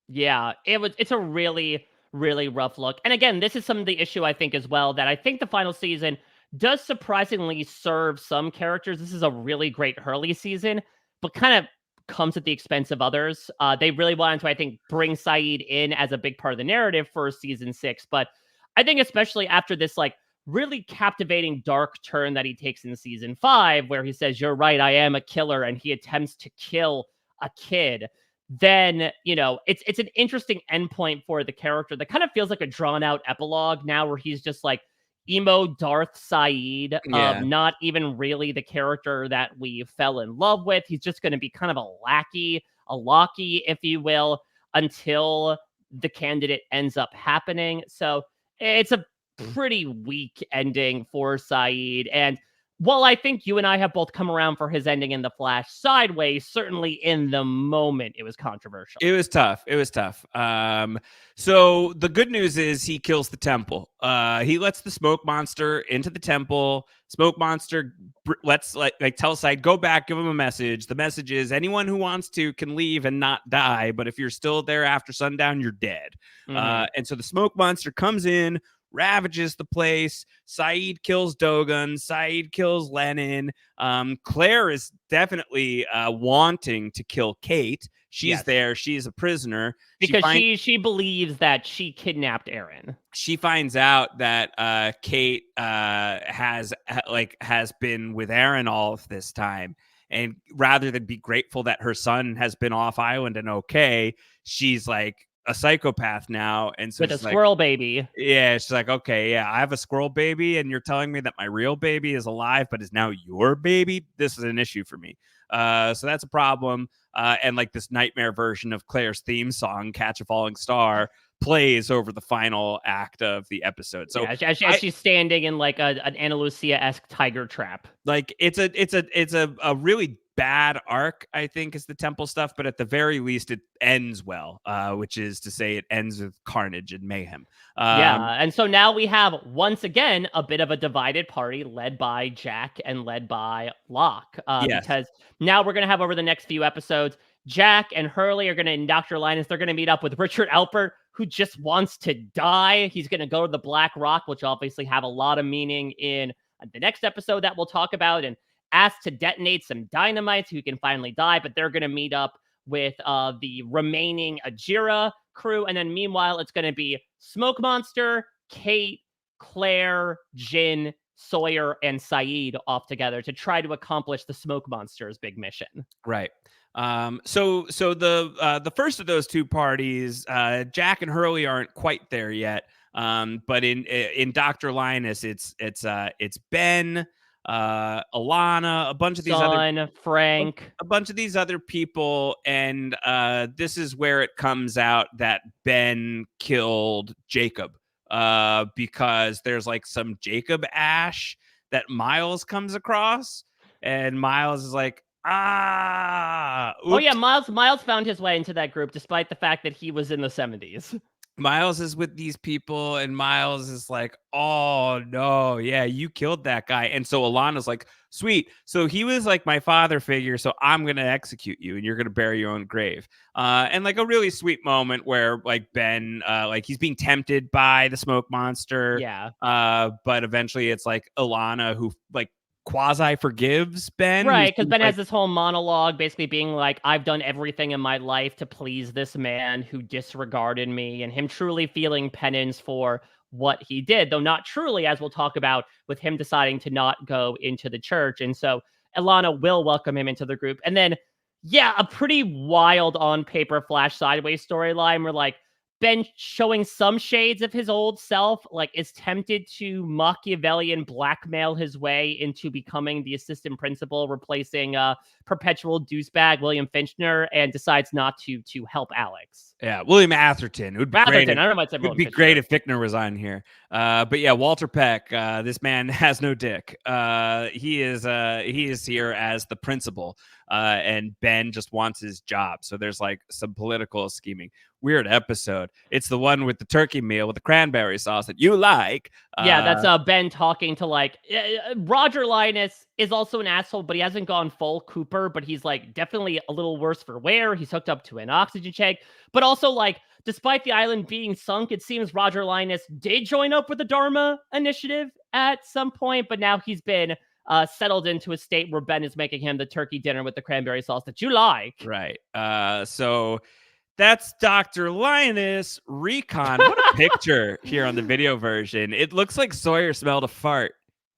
Yeah, it's a really, really rough look. And again, this is some of the issue I think as well, that I think the final season does surprisingly serve some characters. This is a really great Hurley season, but kind of comes at the expense of others. They really wanted to, I think, bring Saeed in as a big part of the narrative for season 6. But I think especially after this like really captivating dark turn that he takes in season 5, where he says, "You're right, I am a killer," and he attempts to kill a kid, then, you know, it's an interesting endpoint for the character that kind of feels like a drawn out epilogue now, where he's just like emo Darth Saeed, Yeah. not even really the character that we fell in love with. He's just going to be kind of a lackey, a locky, if you will, until the candidate ends up happening. So it's a pretty weak ending for Saeed. And while I think you and I have both come around for his ending in The Flash sideways, certainly in the moment it was controversial. It was tough. It was tough. So the good news is he kills the temple. He lets the smoke monster into the temple. Smoke monster lets like tell Side, go back, give him a message. The message is anyone who wants to can leave and not die, but if you're still there after sundown, you're dead. And so the smoke monster comes in, ravages the place. Saeed kills Dogan. Saeed kills Lennon. Claire is definitely wanting to kill Kate. She's there. She's a prisoner because she believes that she kidnapped Aaron. She finds out that Kate has been with Aaron all of this time, and rather than be grateful that her son has been off island and okay, she's like a psychopath now, and so with a squirrel baby. Yeah, she's like, okay, yeah, I have a squirrel baby, and you're telling me that my real baby is alive, but is now your baby? This is an issue for me. So that's a problem. And like this nightmare version of Claire's theme song, "Catch a Falling Star," plays over the final act of the episode. So yeah, as she's standing in like an Ana Lucia-esque tiger trap. Like it's a really bad arc, I think, is the temple stuff, but at the very least it ends well, which is to say it ends with carnage and mayhem. Yeah, and so now we have once again a bit of a divided party led by Jack and led by Locke, because now we're going to have over the next few episodes, Jack and Hurley are going to, and Dr. Linus, they're going to meet up with Richard Alpert, who just wants to die. He's going to go to the Black Rock, which obviously have a lot of meaning in the next episode that we'll talk about, and asked to detonate some dynamite so he can finally die, but they're going to meet up with the remaining Ajira crew, and then meanwhile, it's going to be Smoke Monster, Kate, Claire, Jin, Sawyer, and Saeed off together to try to accomplish the Smoke Monster's big mission. Right. So the first of those two parties, Jack and Hurley aren't quite there yet. But in Dr. Linus, it's Ben, Alana, a bunch of these Frank, a bunch of these other people, and this is where it comes out that Ben killed Jacob, because there's like some Jacob ash that Miles comes across, and Miles is like, oops. Oh yeah, Miles found his way into that group despite the fact that he was in the 70s. Miles is with these people, and Miles is like, oh no, yeah, you killed that guy. And so Alana's like, sweet. So he was like my father figure, so I'm gonna execute you and you're gonna bury your own grave. And like a really sweet moment where like Ben, like he's being tempted by the smoke monster. Yeah. But eventually it's like Alana who like quasi forgives Ben. Right, because Ben has this whole monologue basically being like, I've done everything in my life to please this man who disregarded me, and him truly feeling penance for what he did, though not truly, as we'll talk about, with him deciding to not go into the church. And so Ilana will welcome him into the group. And then, yeah, a pretty wild on paper Flash sideways storyline where like Ben, showing some shades of his old self, like is tempted to Machiavellian blackmail his way into becoming the assistant principal, replacing perpetual douchebag William Finchner, and decides not to help Alex. Yeah, William Atherton. It would be great. I don't know why I said it would be great if Fichtner was on here. But yeah, Walter Peck. This man has no dick. He is here as the principal, and Ben just wants his job. So there's like some political scheming. Weird episode. episode. It's the one with the turkey meal with the cranberry sauce that you like. Yeah, that's Ben talking to like Roger Linus is also an asshole, but he hasn't gone full Cooper, but he's like definitely a little worse for wear. He's hooked up to an oxygen tank, but also like despite the island being sunk, it seems Roger Linus did join up with the Dharma Initiative at some point, but now he's been settled into a state where Ben is making him the turkey dinner with the cranberry sauce that you like. Right. So that's Dr. Linus. Recon. What a picture here on the video version. It looks like Sawyer smelled a fart.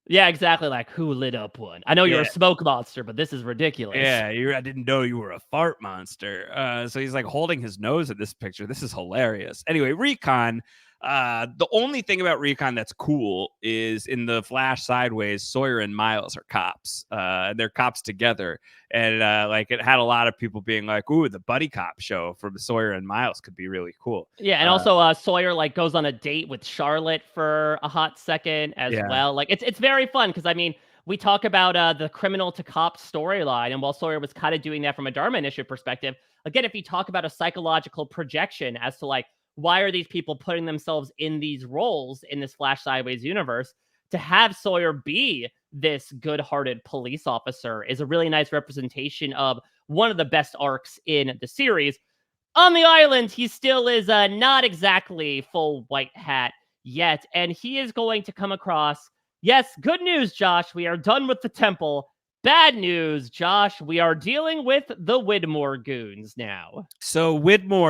Yeah, exactly. Like, who lit up one? I know you're a smoke monster, but this is ridiculous. Yeah, I didn't know you were a fart monster. So he's like holding his nose in this picture. This is hilarious. Anyway, Recon. The only thing about Recon that's cool is in the flash sideways, Sawyer and Miles are cops. They're cops together. And like it had a lot of people being like, ooh, the buddy cop show from Sawyer and Miles could be really cool. Yeah, and also Sawyer like goes on a date with Charlotte for a hot second as well. Like it's very fun because I mean, we talk about the criminal to cop storyline, and while Sawyer was kind of doing that from a Dharma Initiative perspective, again, if you talk about a psychological projection as to like why are these people putting themselves in these roles in this Flash Sideways universe, to have Sawyer be this good-hearted police officer is a really nice representation of one of the best arcs in the series. On the island, he still is not exactly full white hat yet, and he is going to come across, yes, good news, Josh, we are done with the temple. Bad news, Josh, we are dealing with the Widmore goons now. So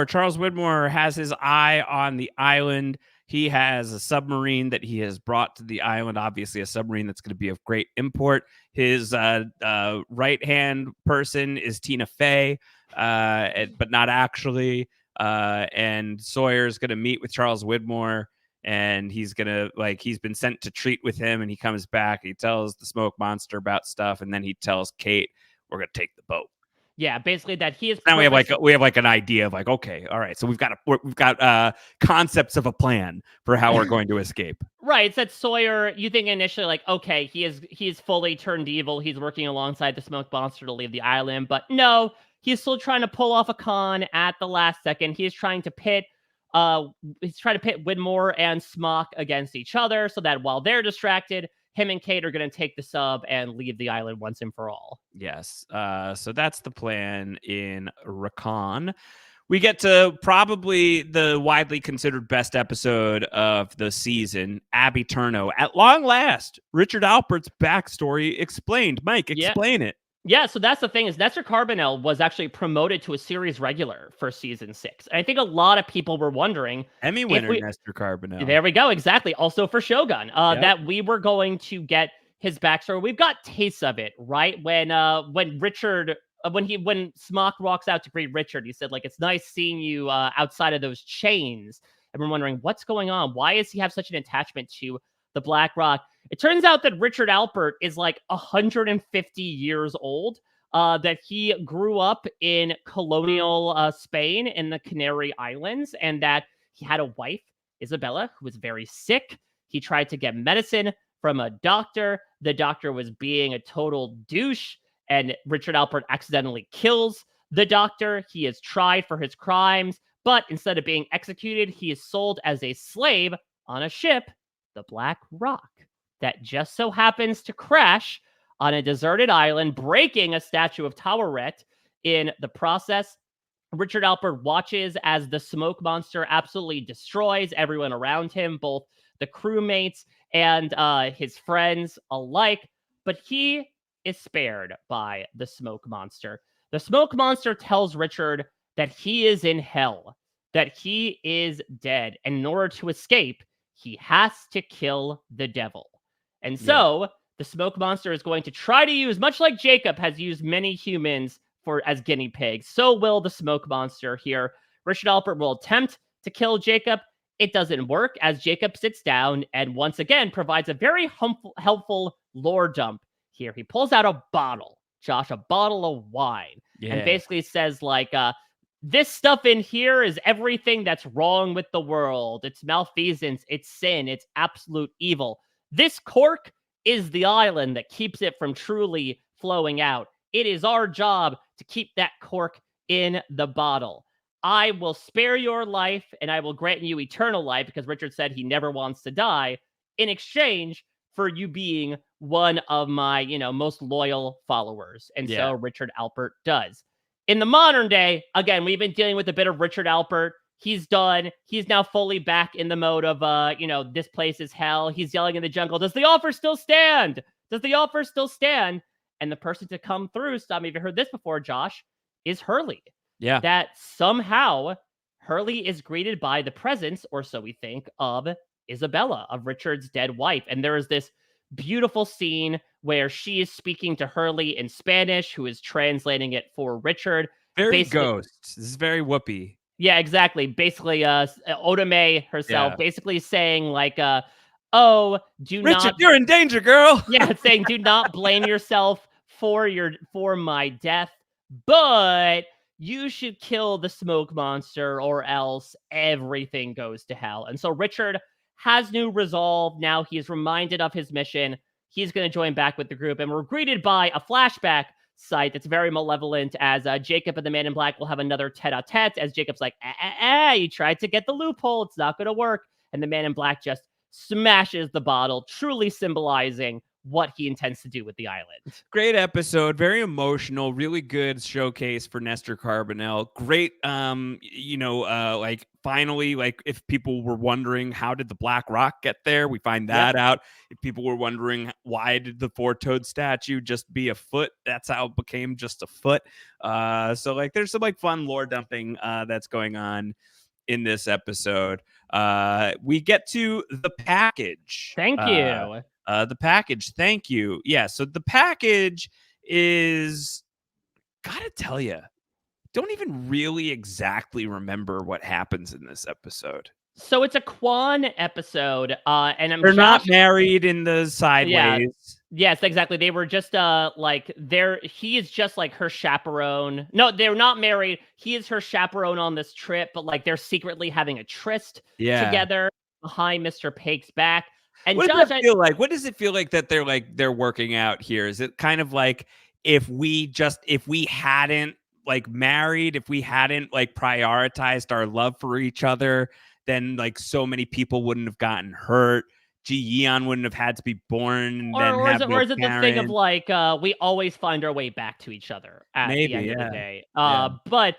Charles Widmore has his eye on the island. He has a submarine that he has brought to the island, obviously a submarine that's going to be of great import. His right-hand person is Tina Fey, but not actually. And Sawyer's going to meet with Charles Widmore, and he's been sent to treat with him, and he comes back. He tells the smoke monster about stuff, and then he tells Kate, we're going to take the boat. Yeah, basically that he is. Now we have like an idea of like, okay, all right, so we've got concepts of a plan for how we're going to escape. Right, it's that Sawyer. You think initially like, okay, he is fully turned evil. He's working alongside the smoke monster to leave the island, but no, he's still trying to pull off a con at the last second. He's trying to pit Widmore and Smock against each other, so that while they're distracted, him and Kate are going to take the sub and leave the island once and for all. Yes. So that's the plan in Recon. We get to probably the widely considered best episode of the season, Aeterno. At long last, Richard Alpert's backstory explained. Mike, explain it. Yeah, so that's the thing is Nestor Carbonell was actually promoted to a series regular for season 6. And I think a lot of people were wondering. Emmy winner Nestor Carbonell. There we go, exactly. Also for Shogun, that we were going to get his backstory. We've got tastes of it, right? When Richard, when Smock walks out to greet Richard, he said, like, it's nice seeing you outside of those chains. And we're wondering, what's going on? Why does he have such an attachment to the Black Rock? It turns out that Richard Alpert is like 150 years old, that he grew up in colonial Spain in the Canary Islands, and that he had a wife, Isabella, who was very sick. He tried to get medicine from a doctor. The doctor was being a total douche, and Richard Alpert accidentally kills the doctor. He is tried for his crimes, but instead of being executed, he is sold as a slave on a ship, the Black Rock, that just so happens to crash on a deserted island, breaking a statue of Taweret in the process. Richard Alpert watches as the smoke monster absolutely destroys everyone around him, both the crewmates and his friends alike, but he is spared by the smoke monster. The smoke monster tells Richard that he is in hell, that he is dead, and in order to escape, he has to kill the devil. And so the smoke monster is going to try to use, much like Jacob has used many humans as guinea pigs, so will the smoke monster here. Richard Alpert will attempt to kill Jacob. It doesn't work as Jacob sits down and once again provides a very helpful lore dump here. He pulls out a bottle, Josh, a bottle of wine, and basically says like, this stuff in here is everything that's wrong with the world. It's malfeasance, it's sin, it's absolute evil. This cork is the island that keeps it from truly flowing out. It is our job to keep that cork in the bottle. I will spare your life and I will grant you eternal life, because Richard said he never wants to die, in exchange for you being one of my, most loyal followers. And Yeah. so Richard Alpert does. In the modern day, again, we've been dealing with a bit of Richard Alpert. He's done. He's now fully back in the mode of, this place is hell. He's yelling in the jungle, does the offer still stand? Does the offer still stand? And the person to come through, stop me if you heard this before, Josh, is Hurley. Yeah. That somehow Hurley is greeted by the presence, or so we think, of Isabella, of Richard's dead wife. And there is this beautiful scene where she is speaking to Hurley in Spanish, who is translating it for Richard. Very Basically, Ghost. This is very Whoopi. yeah, exactly. Basically, Oda Mae herself, Yeah. basically saying like, "Oh, do Richard, not." you're in danger, girl. Yeah, saying, "Do not blame yourself for my death, but you should kill the smoke monster, or else everything goes to hell." And so Richard has new resolve. Now he is reminded of his mission. He's going to join back with the group, and we're greeted by a flashback site that's very malevolent, as Jacob and the Man in Black will have another tete-a-tete, as Jacob's like, you tried to get the loophole. It's not going to work. And the Man in Black just smashes the bottle, truly symbolizing what he intends to do with the island. Great episode, very emotional, really good showcase for Nestor Carbonell. Great, like finally, like if people were wondering how did the Black Rock get there, we find that out. If people were wondering why did the four-toed statue just be a foot, that's how it became just a foot. So like there's some like fun lore dumping that's going on in this episode. We get to the package. Thank you. The package. Thank you. Yeah. So the package is, gotta tell you, don't even really exactly remember what happens in this episode. So it's a Quan episode, and They're not married in the sideways. Yeah. Yes, exactly. They were just he is just like her chaperone. No, they're not married. He is her chaperone on this trip, but like they're secretly having a tryst together behind Mr. Pake's back. And what Josh, does it feel like? What does it feel like that they're working out here? Is it kind of like if we hadn't like married, if we hadn't like prioritized our love for each other, then like so many people wouldn't have gotten hurt. Ji Yeon wouldn't have had to be born, and or is it the thing of like we always find our way back to each other at the end of the day? But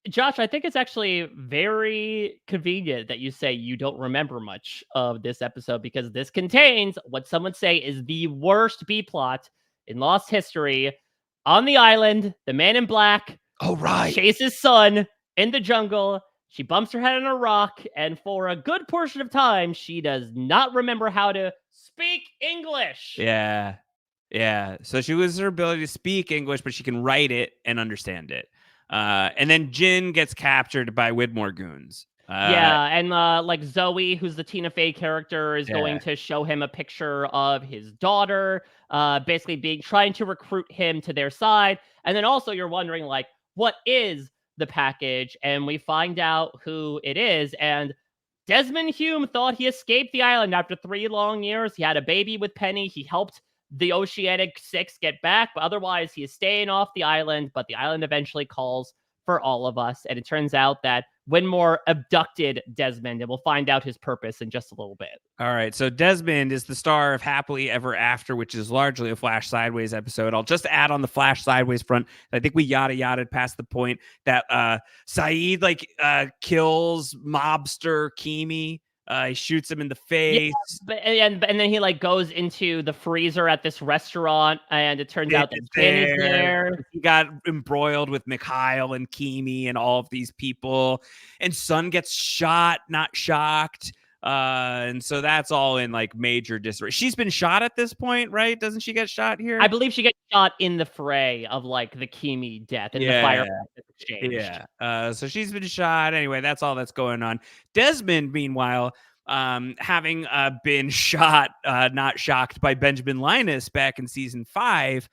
Josh, I think it's actually very convenient that you say you don't remember much of this episode, because this contains what some would say is the worst B plot in Lost history. On the island, the Man in Black chases Sun in the jungle. She bumps her head on a rock, and for a good portion of time, she does not remember how to speak English. Yeah. So she loses her ability to speak English, but she can write it and understand it. And then Jin gets captured by Widmore goons. And like Zoe, who's the Tina Fey character, is going to show him a picture of his daughter, basically trying to recruit him to their side. And then also you're wondering, like, what is the package? And we find out who it is. And Desmond Hume thought he escaped the island after 3 long years. He had a baby with Penny. He helped the Oceanic Six get back, but otherwise he is staying off the island. But the island eventually calls for all of us, and it turns out that Widmore abducted Desmond, and we'll find out his purpose in just a little bit. All right, so Desmond is the star of Happily Ever After, which is largely a Flash Sideways episode. I'll just add on the Flash Sideways front, I think we yada-yada'd past the point that Saeed kills mobster Kimi. He shoots him in the face. Yeah, and then he like goes into the freezer at this restaurant, and it turns out that Danny's there. He got embroiled with Mikhail and Kimi and all of these people. And Sun gets shot, not shocked. And so that's all in like major disarray. She's been shot at this point, right? Doesn't she get shot here? I believe she gets shot in the fray of like the Kimi death and the fire exchange. Yeah. So she's been shot. Anyway, that's all that's going on. Desmond, meanwhile, having been shot, not shocked by Benjamin Linus back in season 5,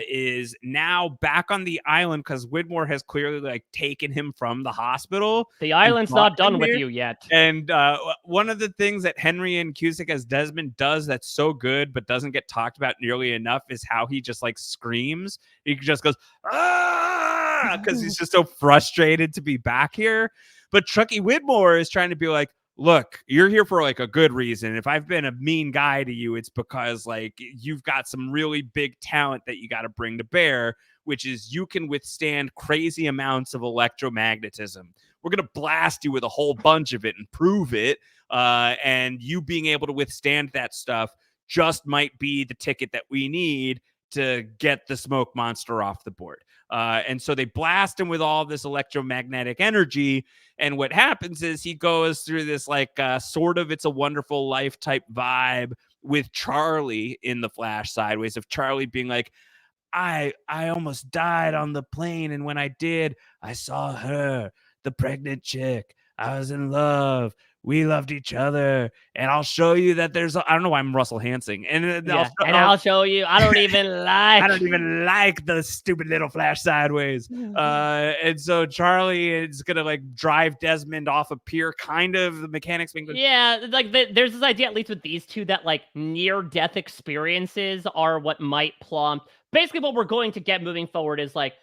is now back on the island because Widmore has clearly like taken him from the hospital. The island's not done with you yet. And one of the things that Henry and Cusick as Desmond does that's so good but doesn't get talked about nearly enough is how he just like screams. He just goes, ah! because he's just so frustrated to be back here. But Chucky Whitmore is trying to be like, look, you're here for like a good reason. If I've been a mean guy to you, it's because like you've got some really big talent that you got to bring to bear, which is you can withstand crazy amounts of electromagnetism. We're going to blast you with a whole bunch of it and prove it. And you being able to withstand that stuff just might be the ticket that we need to get the smoke monster off the board. And so they blast him with all this electromagnetic energy. And what happens is he goes through this like sort of It's a Wonderful Life type vibe with Charlie in the Flash sideways, of Charlie being like, I almost died on the plane. And when I did, I saw her, the pregnant chick. I was in love. We loved each other, and I'll show you that I don't know why I'm Russell Hansing. And I'll show you. I don't even like the stupid little Flash sideways. And so Charlie is gonna like drive Desmond off a pier, kind of. The mechanics being good. Yeah, like there's this idea, at least with these two, that like near-death experiences are what might prompt. Basically, what we're going to get moving forward is like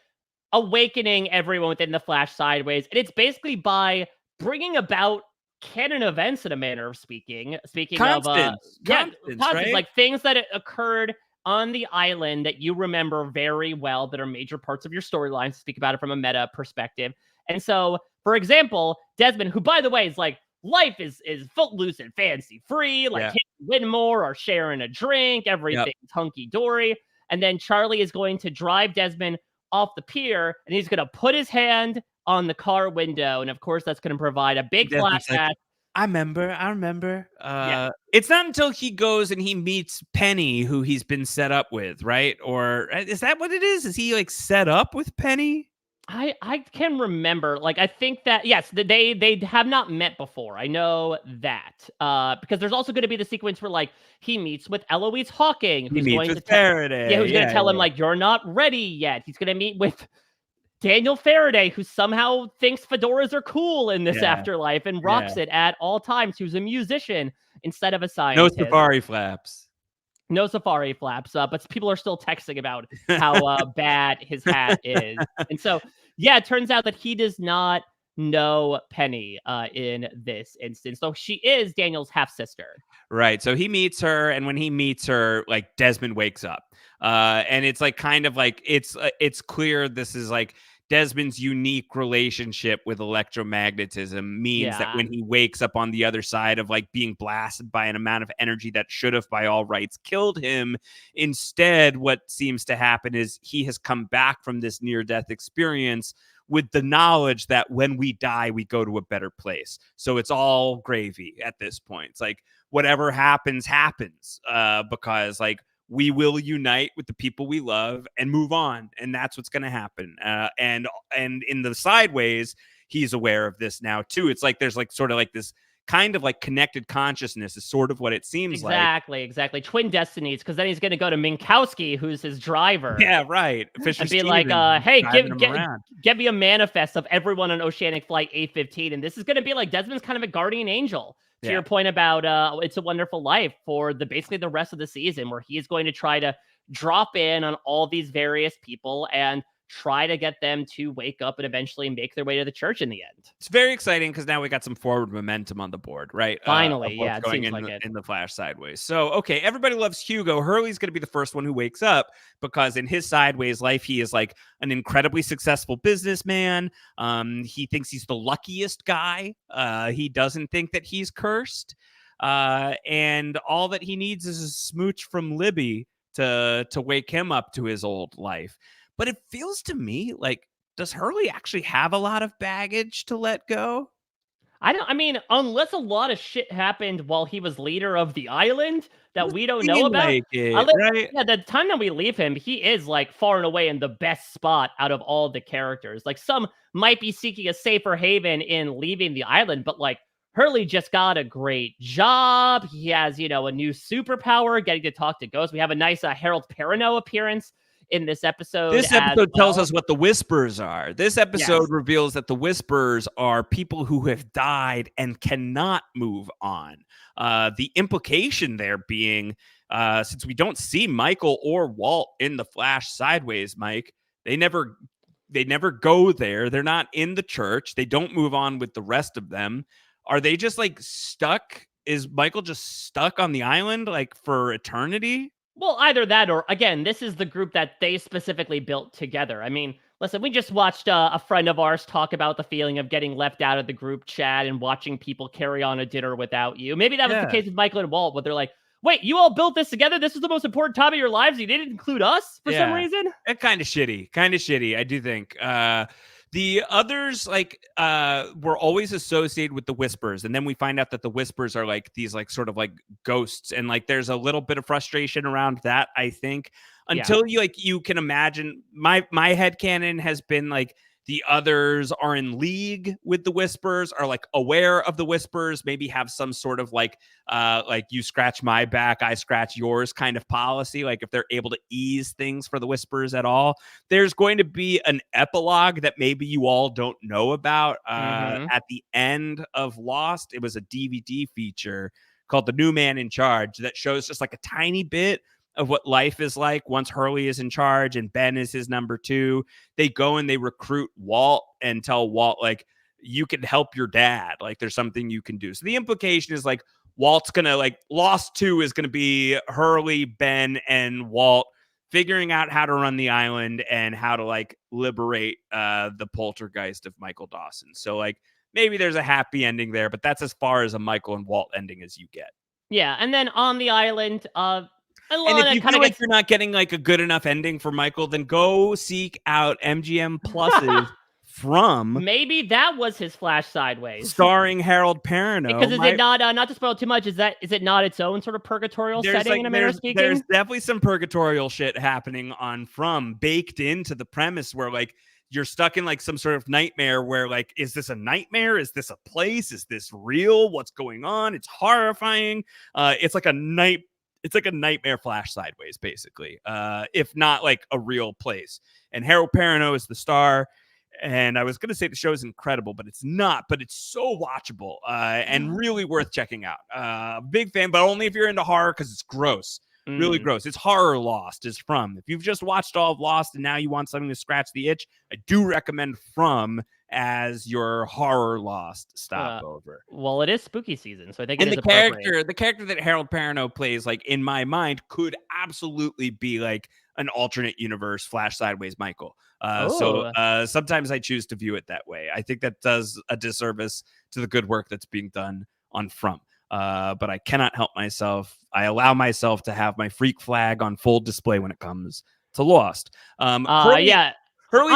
awakening everyone within the Flash sideways, and it's basically by bringing about canon events in a manner of speaking. Speaking Constants, right? Like things that occurred on the island that you remember very well, that are major parts of your storyline, to speak about it from a meta perspective. And so, for example, Desmond, who by the way is like, life is footloose and fancy free, like him and Whitmore are sharing a drink, everything's hunky dory. And then Charlie is going to drive Desmond off the pier, and he's going to put his hand on the car window, and of course that's going to provide a big flashback. Like, I remember. It's not until he goes and he meets Penny, who he's been set up with, right? Or is that what it is? Is he like set up with Penny? I can remember. Like, I think that, yes, they have not met before. I know that. Because there's also going to be the sequence where like he meets with Eloise Hawking, who's going to Faraday. Who's going to tell him like, you're not ready yet. He's going to meet with Daniel Faraday, who somehow thinks fedoras are cool in this afterlife and rocks it at all times, who's a musician instead of a scientist. No safari flaps. No safari flaps, but people are still texting about how bad his hat is. And so, yeah, it turns out that he does not know Penny in this instance. So she is Daniel's half-sister. Right. So he meets her, and when he meets her, like Desmond wakes up. And it's like kind of like it's clear this is like Desmond's unique relationship with electromagnetism means that when he wakes up on the other side of like being blasted by an amount of energy that should have by all rights killed him, instead what seems to happen is he has come back from this near-death experience with the knowledge that when we die, we go to a better place. So it's all gravy at this point. It's like whatever happens, because like we will unite with the people we love and move on. And that's what's going to happen. And in the sideways, he's aware of this now too. It's like, there's like sort of like this kind of like connected consciousness is sort of what it seems like. Exactly. Twin destinies. Cause then he's going to go to Minkowski, who's his driver. Yeah, right. Fisher and be like, hey, get me a manifest of everyone on Oceanic Flight 815. And this is going to be like, Desmond's kind of a guardian angel. To your point about It's a Wonderful Life, for basically the rest of the season, where he is going to try to drop in on all these various people and try to get them to wake up and eventually make their way to the church in the end. It's very exciting because now we got some forward momentum on the board, right? Finally, it going seems in, like it. In the Flash sideways. So, okay, everybody loves Hugo. Hurley's going to be the first one who wakes up because in his sideways life, he is like an incredibly successful businessman. He thinks he's the luckiest guy. He doesn't think that he's cursed. And all that he needs is a smooch from Libby to wake him up to his old life. But it feels to me like, does Hurley actually have a lot of baggage to let go? I mean, unless a lot of shit happened while he was leader of the island that we don't know about. Right? Yeah, the time that we leave him, he is like far and away in the best spot out of all the characters. Like, some might be seeking a safer haven in leaving the island, but like Hurley just got a great job. He has, a new superpower, getting to talk to ghosts. We have a nice Harold Perrineau appearance in this episode. This episode tells us what the Whispers are. This episode reveals that the Whispers are people who have died and cannot move on. The implication there being, since we don't see Michael or Walt in the Flash sideways, Mike, they never never go there. They're not in the church. They don't move on with the rest of them. Are they just like stuck? Is Michael just stuck on the island like for eternity? Well, either that or, again, this is the group that they specifically built together. I mean, listen, we just watched a friend of ours talk about the feeling of getting left out of the group chat and watching people carry on a dinner without you. Maybe that was the Yeah. case with Michael and Walt, where they're like, wait, you all built this together? This is the most important time of your lives? You didn't include us for some reason? Kind of shitty, I do think. The others were always associated with the Whispers, and then we find out that the Whispers are like these like sort of like ghosts, and like there's a little bit of frustration around that, I think, until you can imagine. My headcanon has been like the others are in league with the Whispers, are like aware of the Whispers, maybe have some sort of like you scratch my back, I scratch yours kind of policy. Like if they're able to ease things for the Whispers at all, there's going to be an epilogue that maybe you all don't know about. At the end of Lost, it was a DVD feature called The New Man in Charge that shows just like a tiny bit of what life is like once Hurley is in charge and Ben is his number 2. They go and they recruit Walt and tell Walt, like, you can help your dad. Like, there's something you can do. So the implication is like Walt's gonna like Lost 2 is gonna be Hurley, Ben, and Walt figuring out how to run the island and how to like liberate the poltergeist of Michael Dawson. So like maybe there's a happy ending there, but that's as far as a Michael and Walt ending as you get. Yeah, and then on the island, And if Alana you kind feel of like gets you're not getting like a good enough ending for Michael, then go seek out MGM Plus's From, maybe that was his flash sideways. starring Harold Perrineau. Because is it not to spoil too much, is it not its own sort of purgatorial setting in a manner of speaking? There's definitely some purgatorial shit happening on From, baked into the premise where like you're stuck in like some sort of nightmare where like, is this a nightmare? Is this a place? Is this real? What's going on? It's horrifying. It's like a nightmare flash sideways, basically, if not like a real place. And Harold Perrineau is the star. And I was going to say the show is incredible, but it's not. But it's so watchable and really worth checking out. Big fan, but only if you're into horror because it's gross. Really gross. It's horror Lost is From. If you've just watched all of Lost and now you want something to scratch the itch, I do recommend From as your horror Lost stopover. Well, it is spooky season, so I think And it is appropriate. the character that Harold Perrineau plays, like in my mind, could absolutely be like an alternate universe Flash Sideways Michael. So sometimes I choose to view it that way. I think that does a disservice to the good work that's being done on From. But I cannot help myself. I allow myself to have my freak flag on full display when it comes to Lost. Hurley's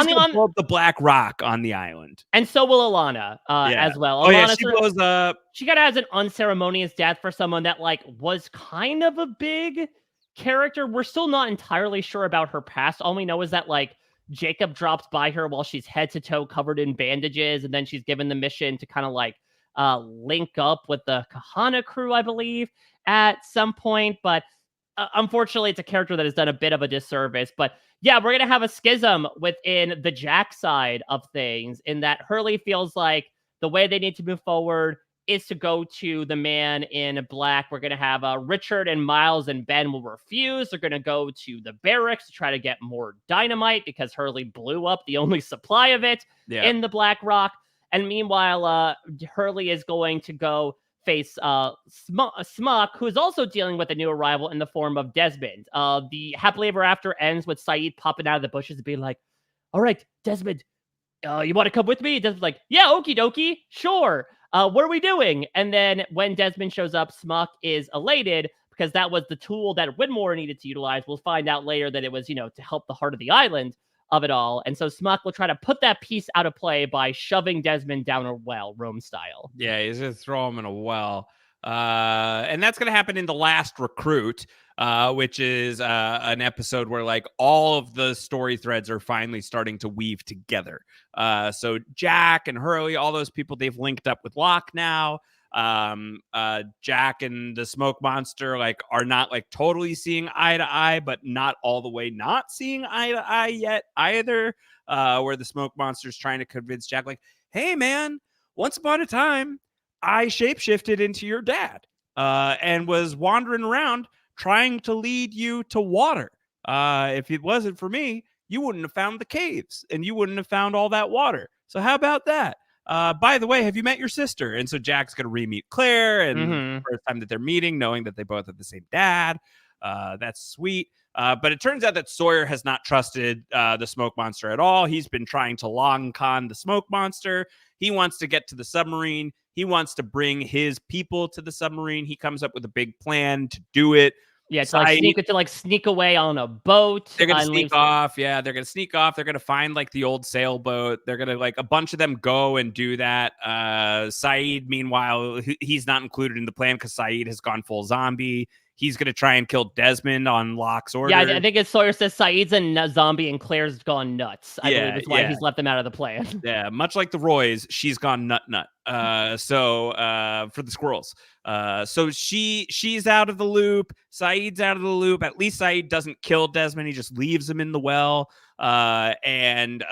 going to blow up the black rock on the island. And so will Alana as well. Alana she blows up. She kind of has an unceremonious death for someone that like was kind of a big character. We're still not entirely sure about her past. All we know is that like Jacob drops by her while she's head to toe covered in bandages, and then she's given the mission to kind of like link up with the Kahana crew, I believe, at some point. But unfortunately, it's a character that has done a bit of a disservice. But yeah, we're going to have a schism within the Jack side of things in that Hurley feels like the way they need to move forward is to go to the man in black. We're going to have Richard and Miles and Ben will refuse. They're going to go to the barracks to try to get more dynamite because Hurley blew up the only supply of it in the Black Rock. And meanwhile, Hurley is going to go face Smock, who is also dealing with a new arrival in the form of Desmond. The happily ever after ends with Saeed popping out of the bushes and being like, all right, Desmond, you want to come with me? Desmond's like, yeah, okie dokie, sure. What are we doing? And then when Desmond shows up, Smock is elated because that was the tool that Widmore needed to utilize. We'll find out later that it was, to help the heart of the island of it all. And so Smock will try to put that piece out of play by shoving Desmond down a well, Rome style. Yeah, he's going to throw him in a well. And that's going to happen in The Last Recruit, which is an episode where like all of the story threads are finally starting to weave together. So Jack and Hurley, all those people, they've linked up with Locke now. Jack and the smoke monster like are not like totally seeing eye to eye, but not all the way not seeing eye to eye yet either. Where the smoke monster is trying to convince Jack like, hey man, once upon a time I shapeshifted into your dad and was wandering around trying to lead you to water. If it wasn't for me, you wouldn't have found the caves and you wouldn't have found all that water. So how about that? By the way, have you met your sister? And so Jack's going to re-meet Claire, and the first time that they're meeting, knowing that they both have the same dad. That's sweet. But it turns out that Sawyer has not trusted the smoke monster at all. He's been trying to long con the smoke monster. He wants to get to the submarine. He wants to bring his people to the submarine. He comes up with a big plan to do it. Yeah, to sneak away on a boat. They're gonna sneak off. Yeah, they're gonna sneak off. They're gonna find like the old sailboat. They're gonna like a bunch of them go and do that. Saeed, meanwhile, he's not included in the plan because Saeed has gone full zombie. He's gonna try and kill Desmond on Locke's order. Yeah, I think it's Sawyer says Saeed's a zombie and Claire's gone nuts. I believe is why he's left them out of the plan. Yeah, much like the Roys, she's gone nut. So for the squirrels. So she's out of the loop. Saeed's out of the loop. At least Saeed doesn't kill Desmond. He just leaves him in the well. And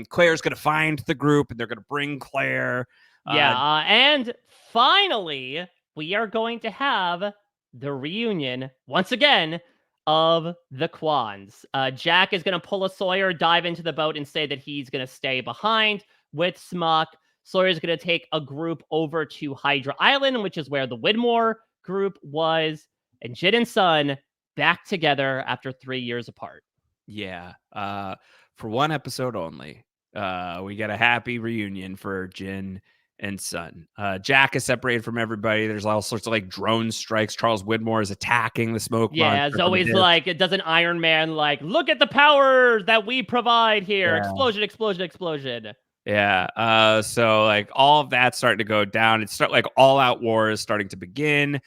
Claire's gonna find the group, and they're gonna bring Claire. And finally, we are going to have the reunion once again of the Quans. Jack is going to pull a Sawyer, dive into the boat, and say that he's going to stay behind with Smock. Sawyer's going to take a group over to Hydra Island, which is where the Widmore group was, and Jin and Sun back together after 3 years apart. Yeah. For one episode only, we get a happy reunion for Jin and Sun. Jack is separated from everybody. There's all sorts of like drone strikes. Charles Widmore is attacking the smoke monster. Yeah, it's always like, it does an Iron Man, like, look at the power that we provide here. Yeah. Explosion. Yeah. So like all of that's starting to go down. It's like all out war is starting to begin.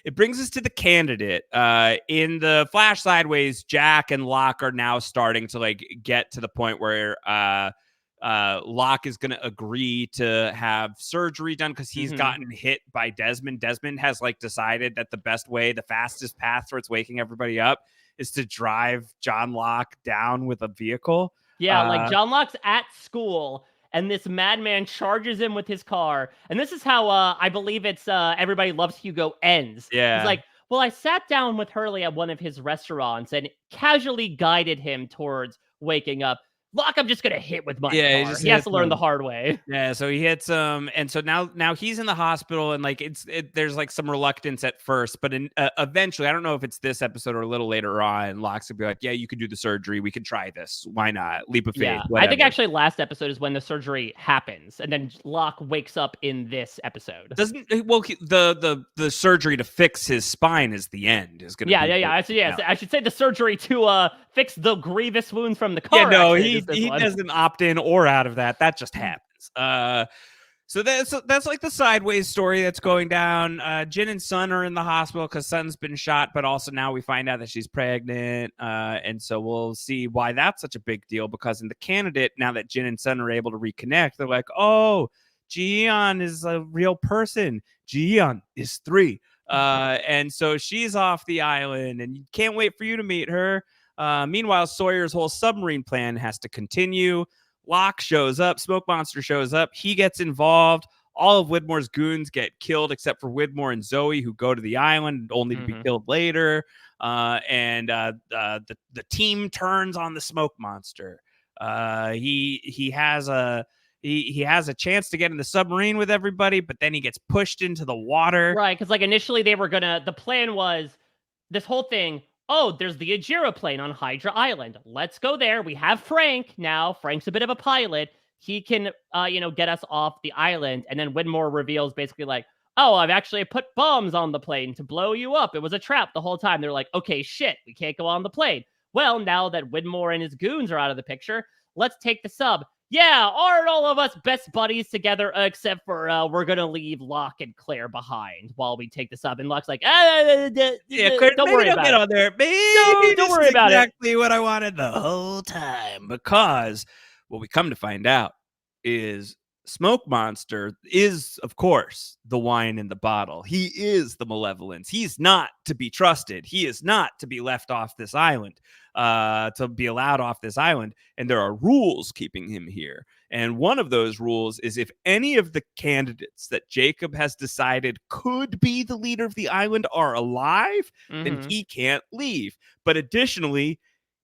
It brings us to the candidate. In the Flash Sideways, Jack and Locke are now starting to like get to the point where Locke is going to agree to have surgery done because he's gotten hit by Desmond. Desmond has like decided that the best way, the fastest path towards waking everybody up is to drive John Locke down with a vehicle. Yeah, like John Locke's at school and this madman charges him with his car. And this is how I believe it's Everybody Loves Hugo ends. Yeah. He's like, well, I sat down with Hurley at one of his restaurants and casually guided him towards waking up. Locke, I'm just going to hit with my car. He has to learn the hard way. Yeah, so he hits him. And so now he's in the hospital, and like there's like some reluctance at first, but eventually, I don't know if it's this episode or a little later on, Locke's going to be like, yeah, you can do the surgery. We can try this. Why not? Leap of faith. Yeah, whatever. I think actually last episode is when the surgery happens, and then Locke wakes up in this episode. The surgery to fix his spine is the end. Is going to I should say the surgery to fix the grievous wounds from the car. Yeah, no, he doesn't opt in or out of that. That just happens. So that's like the sideways story that's going down. Jin and Sun are in the hospital because Sun's been shot, but also now we find out that she's pregnant. And so we'll see why that's such a big deal, because in the candidate, now that Jin and Sun are able to reconnect, they're like, oh, Ji-yeon is a real person. Ji-yeon is 3. And so she's off the island, and can't wait for you to meet her. Meanwhile, Sawyer's whole submarine plan has to continue. Locke shows up. Smoke Monster shows up. He gets involved. All of Widmore's goons get killed except for Widmore and Zoe, who go to the island only to be killed later. And the team turns on the Smoke Monster. He has a chance to get in the submarine with everybody, but then he gets pushed into the water. Right, because like initially the plan was this whole thing. Oh, there's the Ajira plane on Hydra Island. Let's go there. We have Frank now. Frank's a bit of a pilot. He can, get us off the island. And then Widmore reveals basically like, oh, I've actually put bombs on the plane to blow you up. It was a trap the whole time. They're like, okay, shit, we can't go on the plane. Well, now that Widmore and his goons are out of the picture, let's take the sub. Yeah, aren't all of us best buddies together, except for we're going to leave Locke and Claire behind while we take this up. And Locke's like, Claire, don't worry about it. On there. Don't worry about exactly what I wanted the whole time. Because what we come to find out is Smoke Monster is, of course, the wine in the bottle. He is the malevolence. He's not to be trusted. He is not to be left off this island, to be allowed off this island. And there are rules keeping him here. And one of those rules is if any of the candidates that Jacob has decided could be the leader of the island are alive, then he can't leave. But additionally,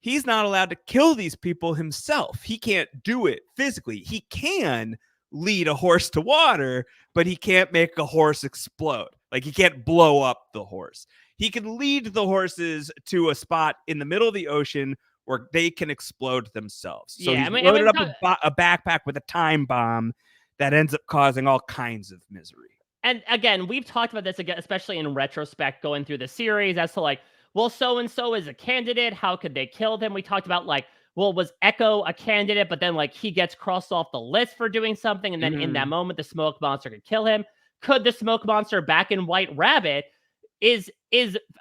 he's not allowed to kill these people himself. He can't do it physically. He can lead a horse to water, but he can't make a horse explode. Like, he can't blow up the horse. He can lead the horses to a spot in the middle of the ocean where they can explode themselves. So he's loaded up a backpack with a time bomb that ends up causing all kinds of misery. And again, we've talked about this again, especially in retrospect, going through the series as to like, well, so-and-so is a candidate. How could they kill them? We talked about like, well, was Echo a candidate? But then like he gets crossed off the list for doing something. And then in that moment, the smoke monster could kill him. Could the smoke monster back in White Rabbit is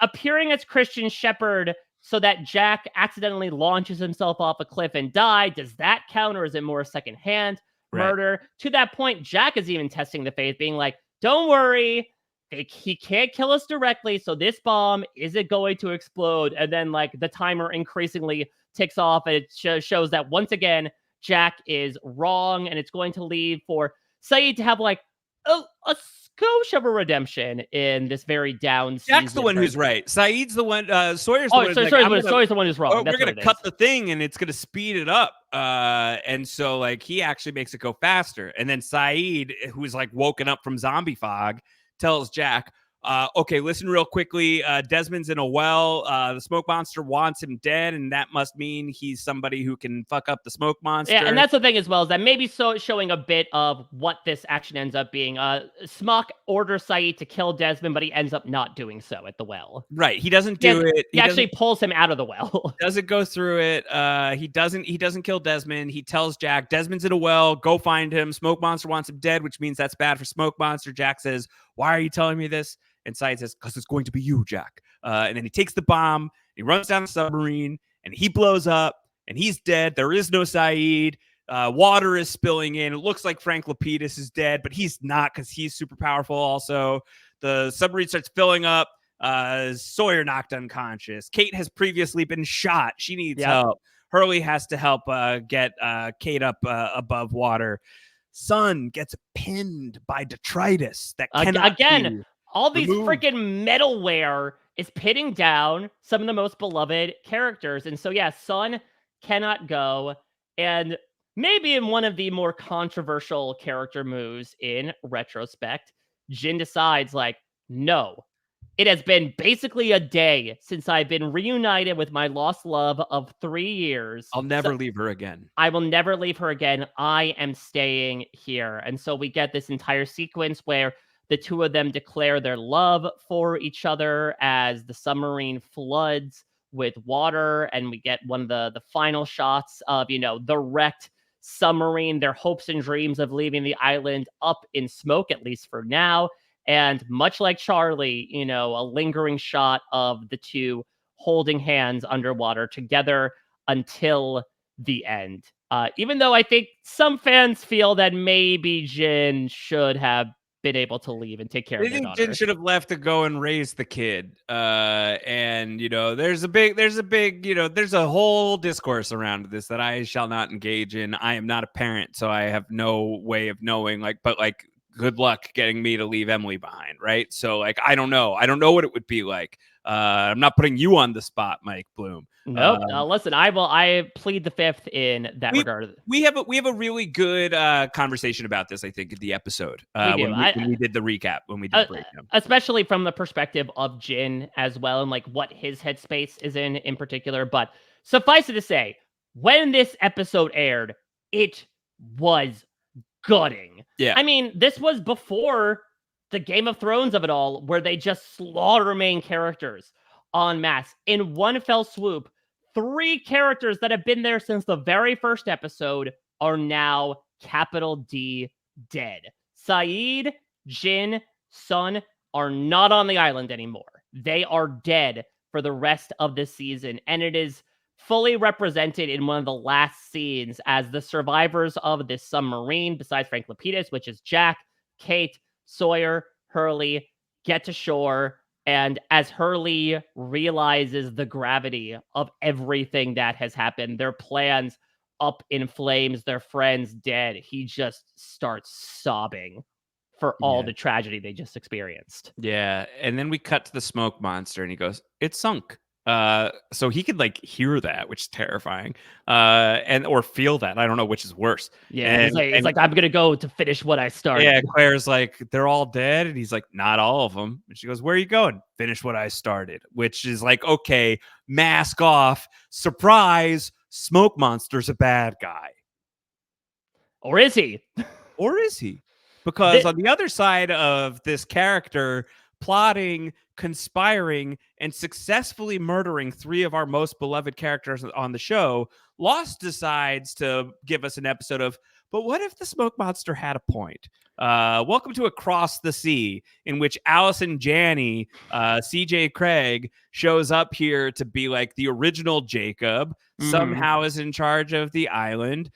appearing as Christian Shepherd so that Jack accidentally launches himself off a cliff and die? Does that count, or is it more secondhand murder? Right. To that point, Jack is even testing the faith, being like, don't worry, he can't kill us directly, so this bomb isn't going to explode. And then like the timer increasingly ticks off, and it shows that once again Jack is wrong, and it's going to lead for Sayid to have like a skosh of a redemption in this very down season. Jack's the one who's right. Saeed's the one. Sawyer's the one. Sawyer's the one who's wrong. Oh, we're gonna cut the thing, and it's gonna speed it up. And so like he actually makes it go faster. And then Sayid, who's like woken up from zombie fog, tells Jack, okay, listen real quickly. Desmond's in a well. The smoke monster wants him dead, and that must mean he's somebody who can fuck up the smoke monster. Yeah, and that's the thing as well, is that maybe showing a bit of what this action ends up being. Smock orders Sayid to kill Desmond, but he ends up not doing so at the well. Right, he doesn't do it. He actually pulls him out of the well. Doesn't go through it. He doesn't kill Desmond. He tells Jack, Desmond's in a well. Go find him. Smoke monster wants him dead, which means that's bad for smoke monster. Jack says, why are you telling me this? And Sayid says, because it's going to be you, Jack. And then he takes the bomb, he runs down the submarine, and he blows up, and he's dead. There is no Sayid. Water is spilling in. It looks like Frank Lapidus is dead, but he's not, because he's super powerful also. The submarine starts filling up. Sawyer knocked unconscious. Kate has previously been shot. She needs help. Hurley has to help get Kate up above water. Sun gets pinned by detritus that cannot be all these freaking metalware is pitting down some of the most beloved characters. And so, yeah, Sun cannot go. And maybe in one of the more controversial character moves in retrospect, Jin decides, like, no, it has been basically a day since I've been reunited with my lost love of 3 years. I'll never leave her again. I will never leave her again. I am staying here. And so we get this entire sequence where the two of them declare their love for each other as the submarine floods with water. And we get one of the final shots of, the wrecked submarine, their hopes and dreams of leaving the island up in smoke, at least for now. And much like Charlie, a lingering shot of the two holding hands underwater together until the end. Even though I think some fans feel that maybe Jin should have been able to leave and take care of their daughter. Jin should have left to go and raise the kid. And there's a whole discourse around this that I shall not engage in. I am not a parent, so I have no way of knowing, but good luck getting me to leave Emily behind, right? So I don't know what it would be like. I'm not putting you on the spot, Mike Bloom. Nope. Listen, I plead the fifth in that regard. We have a really good conversation about this, I think, in the episode when we did the recap, when we did the breakdown, especially from the perspective of Jin as well, and like what his headspace is in particular. But suffice it to say, when this episode aired, it was gutting. Yeah. I mean, this was before the Game of Thrones of it all, where they just slaughter main characters en masse in one fell swoop. 3 characters that have been there since the very first episode are now capital D dead. Sayid, Jin, Sun are not on the island anymore. They are dead for the rest of the season, and it is fully represented in one of the last scenes as the survivors of this submarine, besides Frank Lapidus, which is Jack, Kate, Sawyer, Hurley, get to shore. And as Hurley realizes the gravity of everything that has happened, their plans up in flames, their friends dead, he just starts sobbing for all the tragedy they just experienced. Yeah. And then we cut to the smoke monster and he goes, "It's sunk." So he could like hear that, which is terrifying, and or feel that. I don't know which is worse. Yeah, And it's like I'm gonna go to finish what I started. yeah, Claire's like, they're all dead, and he's like, not all of them. And she goes, where are you going? Finish what I started, which is like, okay, mask off, surprise, Smoke Monster's a bad guy. Or is he? Or is he? Because on the other side of this character plotting, conspiring, and successfully murdering 3 of our most beloved characters on the show, Lost decides to give us an episode of, but what if the Smoke Monster had a point? Welcome to Across the Sea, in which Allison Janney, CJ Craig, shows up here to be like the original Jacob, somehow is in charge of the island,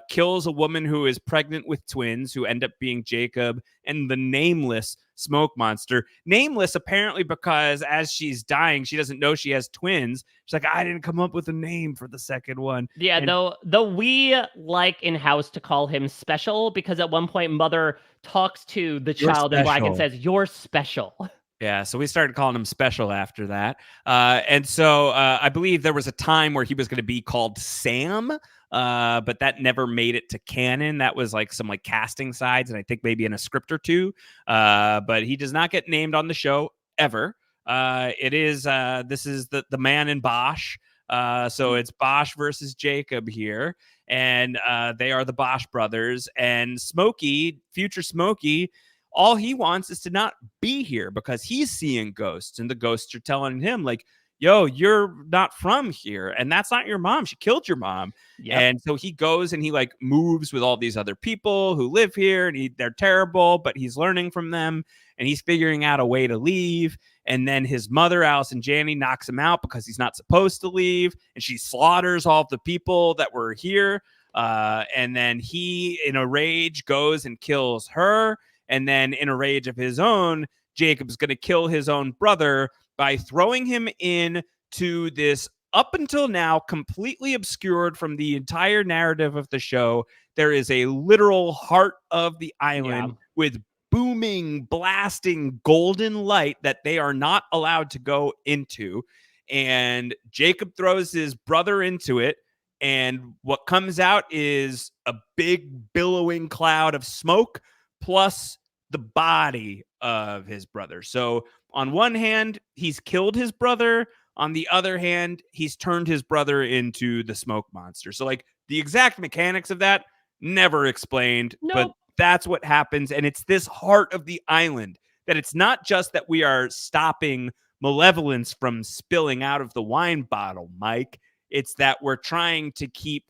kills a woman who is pregnant with twins who end up being Jacob and the nameless Smoke Monster. Nameless apparently because as she's dying, she doesn't know she has twins. She's like, I didn't come up with a name for the second one. Yeah, And though we like in-house to call him Special, because at one point Mother talks to the You're child in black and special. says, "You're special." Yeah, so we started calling him Special after that. And so I believe there was a time where he was going to be called Sam, but that never made it to canon. That was like some like casting sides, and I think maybe in a script or two. But he does not get named on the show ever. This is the man in Bosch. So it's Bosch versus Jacob here, and they are the Bosch brothers. And Smokey, future Smokey, all he wants is to not be here because he's seeing ghosts, and the ghosts are telling him like, yo, you're not from here, and that's not your mom. She killed your mom. Yep. And so he goes and he like moves with all these other people who live here, and they're terrible, but he's learning from them, and he's figuring out a way to leave. And then his mother, Allison Janney, knocks him out because he's not supposed to leave, and she slaughters all of the people that were here. And then he, in a rage, goes and kills her. And then in a rage of his own, Jacob's going to kill his own brother by throwing him into this, up until now, completely obscured from the entire narrative of the show. There is a literal heart of the island with booming, blasting golden light that they are not allowed to go into. And Jacob throws his brother into it. And what comes out is a big billowing cloud of smoke, plus the body of his brother. So on one hand, he's killed his brother. On the other hand, he's turned his brother into the Smoke Monster. So like the exact mechanics of that never explained, but that's what happens. And it's this heart of the island that it's not just that we are stopping malevolence from spilling out of the wine bottle, Mike. It's that we're trying to keep,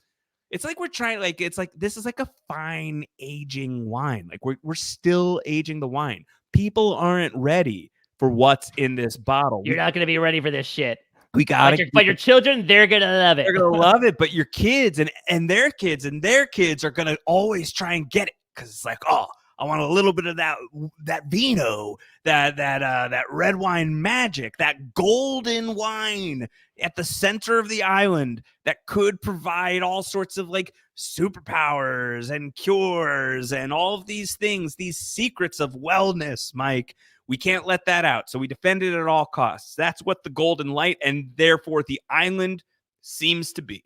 it's like we're trying, like, it's like this is like a fine aging wine. Like we're still aging the wine. People aren't ready for what's in this bottle. You're not going to be ready for this shit. We got it. But your children, they're going to love it. They're going to love it. But your kids and their kids and their kids are going to always try and get it because it's like, oh, I want a little bit of that vino, that red wine magic, that golden wine at the center of the island that could provide all sorts of like superpowers and cures and all of these things, these secrets of wellness, Mike. We can't let that out. So we defend it at all costs. That's what the golden light and therefore the island seems to be.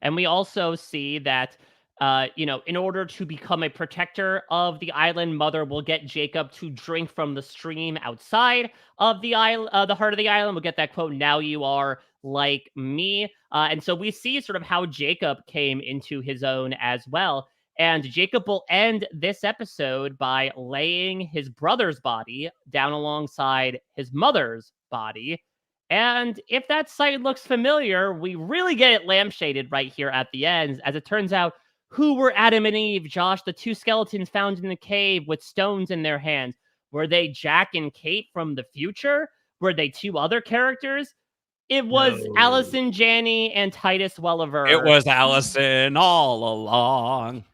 And we also see that in order to become a protector of the island, Mother will get Jacob to drink from the stream outside of the island, the heart of the island. We'll get that quote, "Now you are like me." And so we see sort of how Jacob came into his own as well. And Jacob will end this episode by laying his brother's body down alongside his mother's body. And if that sight looks familiar, we really get it lampshaded right here at the end. As it turns out, who were Adam and Eve, Josh, the 2 skeletons found in the cave with stones in their hands? Were they Jack and Kate from the future? Were they 2 other characters? It was Allison Janney and Titus Welliver. It was Allison all along.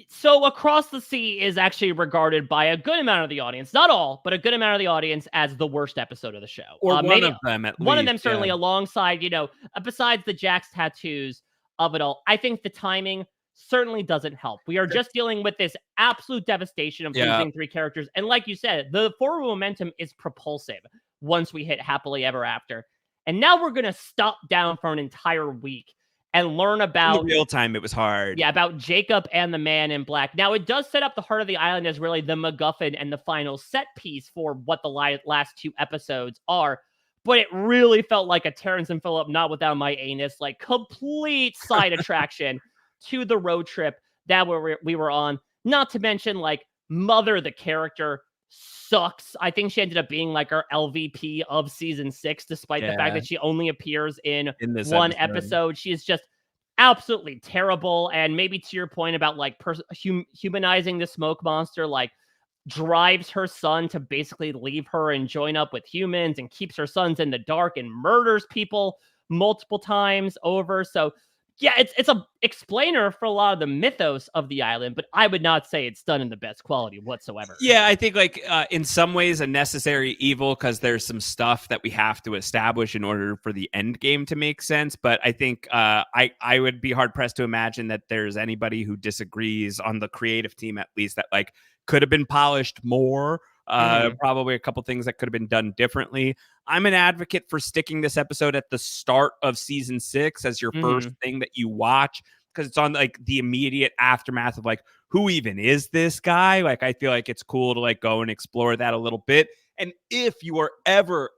So Across the Sea is actually regarded by a good amount of the audience, not all, but a good amount of the audience, as the worst episode of the show. Or one of them, at least. One of them, certainly, alongside, besides the Jack's tattoos of it all. I think the timing certainly doesn't help. We are just dealing with this absolute devastation of losing 3 characters. And like you said, the forward momentum is propulsive once we hit Happily Ever After. And now we're going to stop down for an entire week and learn about in the real time. It was hard. Yeah, about Jacob and the Man in Black. Now, it does set up the heart of the island as really the MacGuffin and the final set piece for what the last 2 episodes are. But it really felt like a Terrence and Phillip, not without my anus, like complete side attraction to the road trip that we were on. Not to mention, like, Mother, the character, sucks. I think she ended up being like our LVP of season 6, despite the fact that she only appears in this one episode. She is just absolutely terrible. And maybe to your point about like humanizing the smoke monster, like drives her son to basically leave her and join up with humans and keeps her sons in the dark and murders people multiple times over. So yeah, it's a explainer for a lot of the mythos of the island, but I would not say it's done in the best quality whatsoever. Yeah, I think like in some ways a necessary evil because there's some stuff that we have to establish in order for the end game to make sense. But I think I would be hard pressed to imagine that there's anybody who disagrees on the creative team, at least, that like could have been polished more. Probably a couple things that could have been done differently. I'm an advocate for sticking this episode at the start of season 6 as your first thing that you watch, because it's on like the immediate aftermath of like, who even is this guy? Like, I feel like it's cool to like go and explore that a little bit. And if you are ever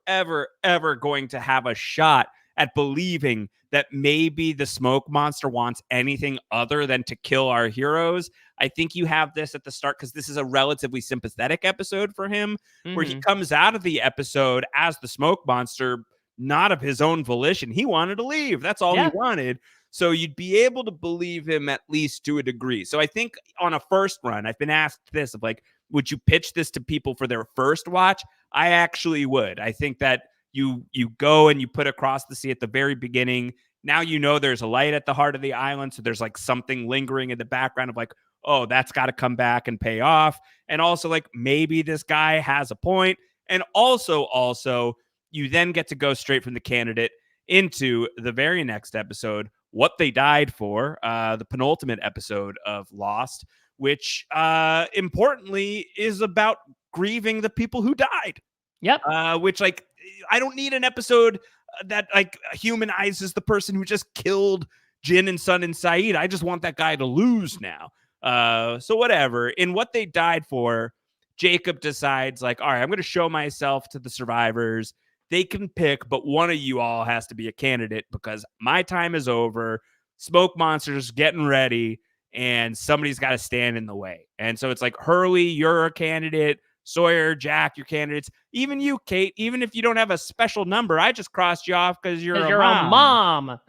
going to have a shot at believing that maybe the smoke monster wants anything other than to kill our heroes, I think you have this at the start, because this is a relatively sympathetic episode for him, where he comes out of the episode as the smoke monster, not of his own volition. He wanted to leave. That's all he wanted. So you'd be able to believe him at least to a degree. So I think on a first run, I've been asked this of like, would you pitch this to people for their first watch? I actually would. I think that you go and you put Across the Sea at the very beginning. Now you know there's a light at the heart of the island, so there's like something lingering in the background of like, oh, that's got to come back and pay off. And also like maybe this guy has a point. And also you then get to go straight from the candidate into the very next episode, What They Died For, the penultimate episode of Lost, which importantly is about grieving the people who died. Yep. Which, like, I don't need an episode that like humanizes the person who just killed Jin and Sun and Saeed. I just want that guy to lose now. So whatever. In What They Died For, Jacob decides like, all right, I'm going to show myself to the survivors. They can pick, but one of you all has to be a candidate because my time is over. Smoke monster's getting ready, and somebody's got to stand in the way. And so it's like, Hurley, you're a candidate. Sawyer, Jack, your candidates. Even you, Kate, even if you don't have a special number, I just crossed you off because you're a mom.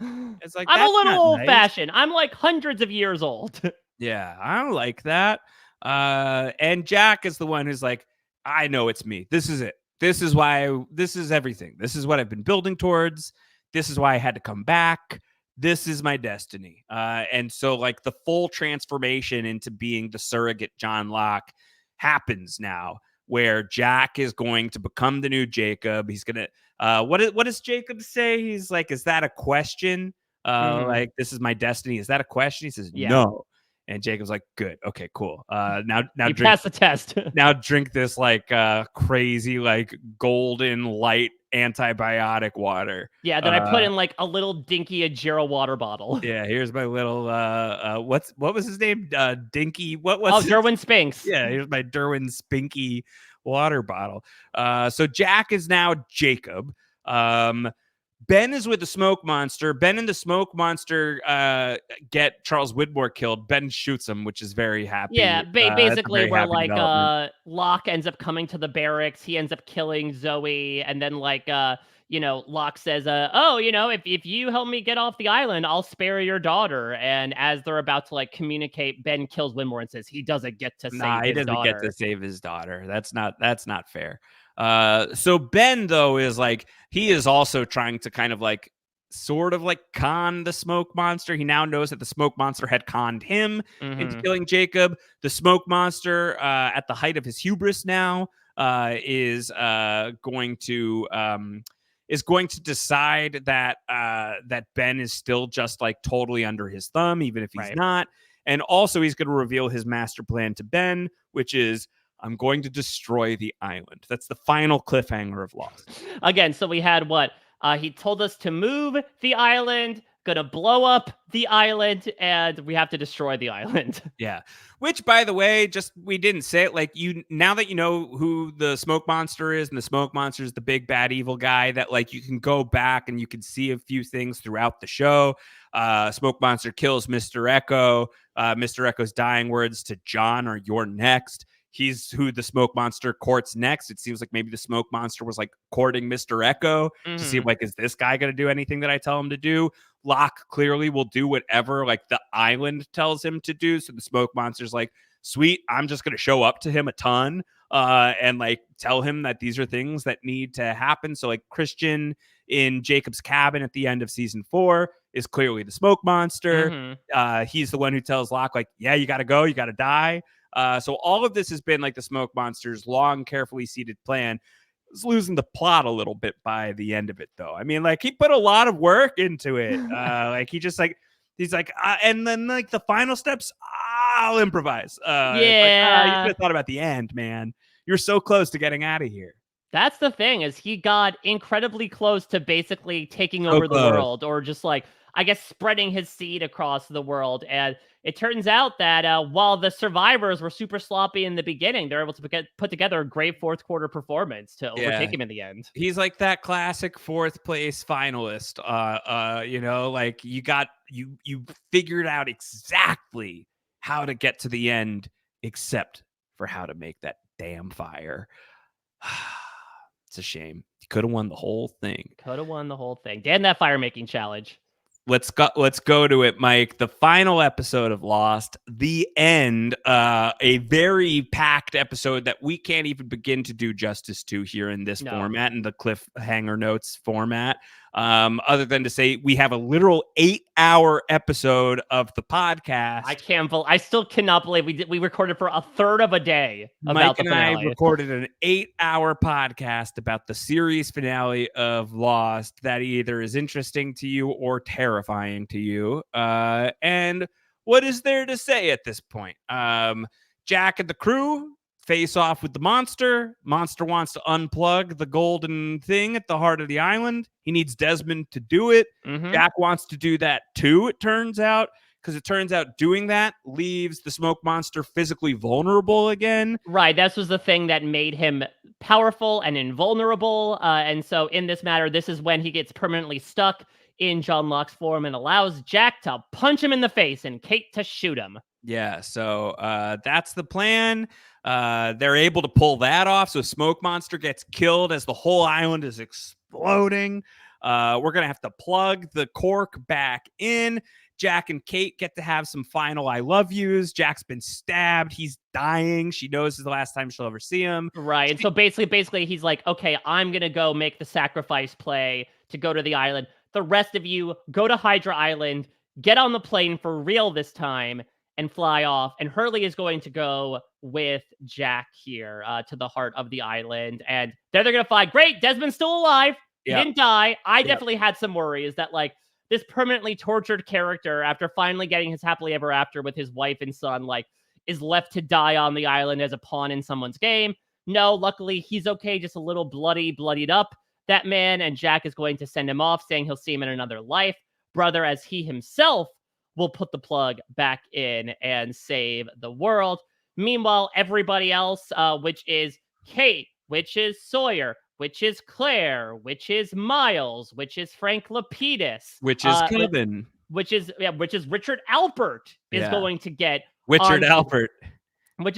It's like, I'm a little old-fashioned. I'm like hundreds of years old. Yeah, I don't like that. And Jack is the one who's like, I know it's me. This is it. This is why, this is everything. This is what I've been building towards. This is why I had to come back. This is my destiny. And so like the full transformation into being the surrogate John Locke happens now, where Jack is going to become the new Jacob. He's going to, what does Jacob say? He's like, is that a question? Like, this is my destiny. Is that a question? He says, no. And Jacob's like, good. Okay, cool. Now you pass the test. Now drink this like crazy, like golden light antibiotic water. Yeah, that I put in like a little dinky Ajero water bottle. Yeah, here's my little what was his name? Dinky. What was Derwin Spinks. Yeah, here's my Derwin Spinky water bottle. So Jack is now Jacob. Ben is with the smoke monster. Ben and the smoke monster get Charles Widmore killed. Ben shoots him, which is very happy. Yeah, basically where like Locke ends up coming to the barracks. He ends up killing Zoe, and then like Locke says, if you help me get off the island, I'll spare your daughter. And as they're about to like communicate, Ben kills Widmore and says he doesn't get to save his daughter. He doesn't get to save his daughter. That's not fair. So Ben, though, is like, he is also trying to kind of like sort of like con the smoke monster. He now knows that the smoke monster had conned him into killing Jacob. The smoke monster, at the height of his hubris now, is going to decide that that Ben is still just like totally under his thumb, even if he's not. And also he's going to reveal his master plan to Ben, which is, I'm going to destroy the island. That's the final cliffhanger of Lost. Again, so we had He told us to move the island, gonna blow up the island, and we have to destroy the island. Yeah. Which, by the way, just we didn't say it. Like, you now that you know who the smoke monster is, and the smoke monster is the big bad evil guy, that like you can go back and you can see a few things throughout the show. Smoke monster kills Mr. Echo. Mr. Echo's dying words to John are "You're next." He's who the smoke monster courts next. It seems like maybe the smoke monster was like courting Mr. Echo to see like, is this guy going to do anything that I tell him to do? Locke clearly will do whatever like the island tells him to do. So the smoke monster's like, sweet, I'm just gonna show up to him a ton and like tell him that these are things that need to happen. So like Christian in Jacob's cabin at the end of season 4 is clearly the smoke monster. He's the one who tells Locke, like, yeah, you gotta go, you gotta die. So all of this has been like the smoke monster's long, carefully seeded plan. Was losing the plot a little bit by the end of it, though. I mean, like, he put a lot of work into it. Like, he's like, and then like the final steps, I'll improvise. Like, you Yeah. could have thought about the end, man. You're so close to getting out of here. That's the thing, is he got incredibly close to basically taking So over the close. world, or just like, I guess, spreading his seed across the world. And it turns out that while the survivors were super sloppy in the beginning, they're able to put together a great fourth quarter performance to overtake him in the end. He's like that classic fourth place finalist. You know, like you figured out exactly how to get to the end, except for how to make that damn fire. It's a shame. You could have won the whole thing. Could have won the whole thing. Damn that fire making challenge. Let's go to it, Mike. The final episode of Lost, the end, a very packed episode that we can't even begin to do justice to here in this format, in the cliffhanger notes format. Other than to say we have a literal 8-hour episode of the podcast. I still cannot believe we recorded for a third of a day about Mike the and finale. I recorded an 8-hour podcast about the series finale of Lost that either is interesting to you or terrifying to you. And what is there to say at this point? Jack and the crew face off with the monster. Monster wants to unplug the golden thing at the heart of the island. He needs Desmond to do it. Jack wants to do that too, it turns out, because it turns out doing that leaves the smoke monster physically vulnerable again. Right, that was the thing that made him powerful and invulnerable. And so in this matter, this is when he gets permanently stuck in John Locke's form and allows Jack to punch him in the face and Kate to shoot him. Yeah, so that's the plan. They're able to pull that off. So Smoke Monster gets killed as the whole island is exploding. We're going to have to plug the cork back in. Jack and Kate get to have some final I love yous. Jack's been stabbed. He's dying. She knows this is the last time she'll ever see him. Right. And so basically he's like, okay, I'm going to go make the sacrifice play to go to the island. The rest of you go to Hydra Island, get on the plane for real this time, and fly off. And Hurley is going to go with Jack here to the heart of the island. And they're going to fly. Great, Desmond's still alive. He didn't die. I definitely had some worries that, like, this permanently tortured character, after finally getting his happily ever after with his wife and son, like, is left to die on the island as a pawn in someone's game. No, luckily, he's okay, just a little bloodied up, that man. And Jack is going to send him off, saying he'll see him in another life. Brother, as he himself will put the plug back in and save the world. Meanwhile, everybody else, which is Kate, which is Sawyer, which is Claire, which is Miles, which is Frank Lapidus, which is Kevin, which is Richard Alpert is going to get which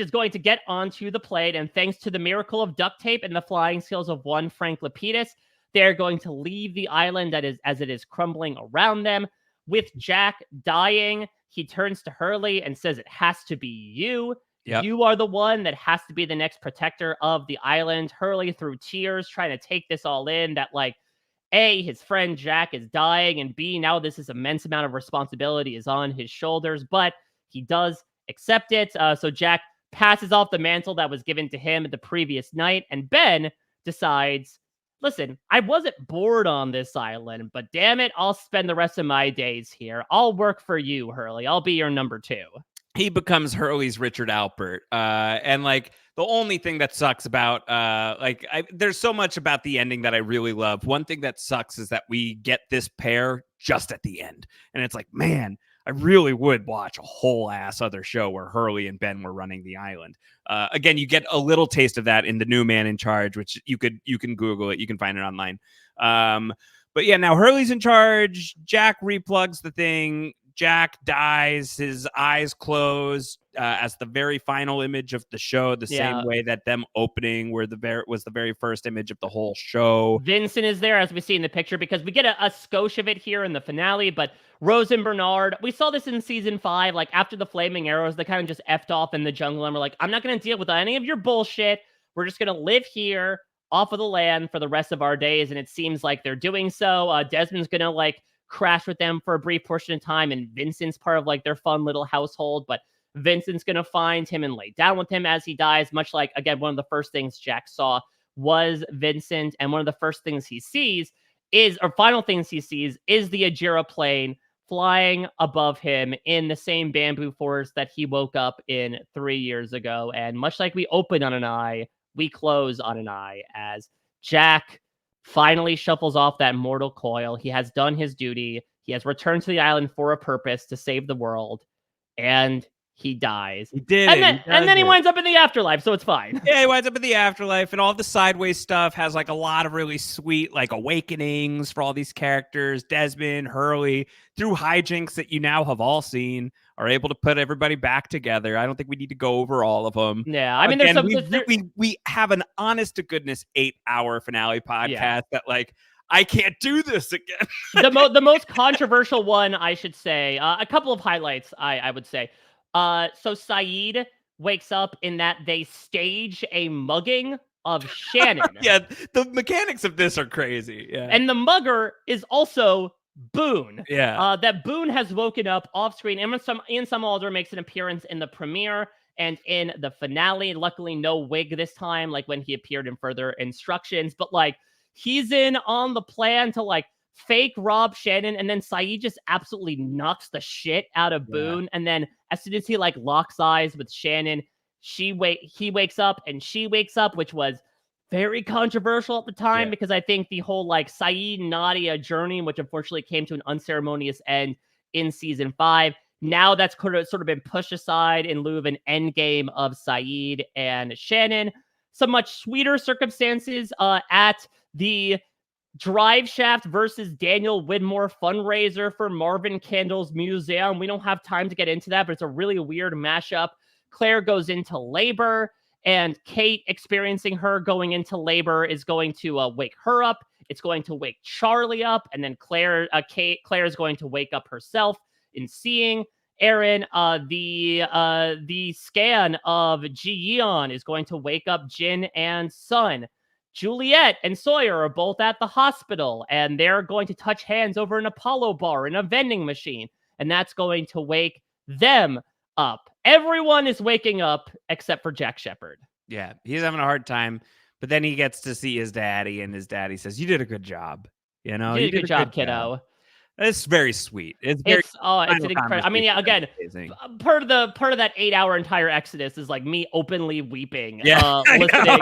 is going to get onto the plane. And thanks to the miracle of duct tape and the flying skills of one Frank Lapidus, they're going to leave the island as it is crumbling around them. With Jack dying, he turns to Hurley and says, it has to be you. Yep. You are the one that has to be the next protector of the island. Hurley, through tears, trying to take this all in, that, like, A, his friend Jack is dying, and B, now this is immense amount of responsibility is on his shoulders, but he does accept it. So Jack passes off the mantle that was given to him the previous night, and Ben decides, listen, I wasn't bored on this island, but damn it, I'll spend the rest of my days here. I'll work for you, Hurley. I'll be your number 2. He becomes Hurley's Richard Alpert. And like The only thing that sucks about there's so much about the ending that I really love. One thing that sucks is that we get this pair just at the end, and it's like, man, I really would watch a whole ass other show where Hurley and Ben were running the island. Again, you get a little taste of that in The New Man in Charge, which you can Google it, you can find it online. But yeah, now Hurley's in charge. Jack replugs the thing. Jack dies, his eyes close as the very final image of the show, the same way that them opening was the very first image of the whole show. Vincent is there, as we see in the picture, because we get a skosh of it here in the finale, but Rose and Bernard, we saw this in season 5, like after the flaming arrows, they kind of just effed off in the jungle and we're like, I'm not going to deal with any of your bullshit. We're just going to live here off of the land for the rest of our days, and it seems like they're doing so. Desmond's going to like crash with them for a brief portion of time, and Vincent's part of like their fun little household, but Vincent's gonna find him and lay down with him as he dies, much like, again, one of the first things Jack saw was Vincent, and one of the first things he sees is, or final things he sees, is the Ajira plane flying above him in the same bamboo forest that he woke up in 3 years ago. And much like we open on an eye, we close on an eye as Jack finally shuffles off that mortal coil. He has done his duty. He has returned to the island for a purpose, to save the world, and he dies. He did and then he winds up in the afterlife, so it's fine. Yeah, he winds up in the afterlife, and all the sideways stuff has like a lot of really sweet like awakenings for all these characters. Desmond, Hurley, through hijinks that you now have all seen, are able to put everybody back together. I don't think we need to go over all of them. Yeah, I mean, again, we have an honest to goodness 8-hour finale podcast that like, I can't do this again. the most controversial one, I should say, a couple of highlights, I would say. So Saeed wakes up in that they stage a mugging of Shannon. Yeah, the mechanics of this are crazy. Yeah. And the mugger is also Boone. Yeah. That Boone has woken up off screen. Ian Somerhalder makes an appearance in the premiere and in the finale. Luckily, no wig this time, like when he appeared in further instructions. But like, he's in on the plan to like fake rob Shannon, and then Saeed just absolutely knocks the shit out of Boone. Yeah. And then as soon as he like locks eyes with Shannon, he wakes up and she wakes up, which was very controversial at the time, because I think the whole like Saeed Nadia journey, which unfortunately came to an unceremonious end in season 5, now that's sort of been pushed aside in lieu of an end game of Saeed and Shannon. Some much sweeter circumstances at the Drive Shaft versus Daniel Widmore fundraiser for Marvin Candle's museum. We don't have time to get into that, but it's a really weird mashup. Claire goes into labor, and Kate, experiencing her going into labor, is going to wake her up. It's going to wake Charlie up, and then Claire is going to wake up herself in seeing Aaron. The scan of Ji Yeon is going to wake up Jin and Sun. Juliet and Sawyer are both at the hospital, and they're going to touch hands over an Apollo bar in a vending machine, and that's going to wake them up. Everyone is waking up except for Jack Shepherd. Yeah, he's having a hard time, but then he gets to see his daddy, and his daddy says, "You did a good job. You know, you did a good job, kiddo." It's very sweet. It's an incredible. I mean, yeah, again, part of that 8-hour entire Exodus is like me openly weeping, listening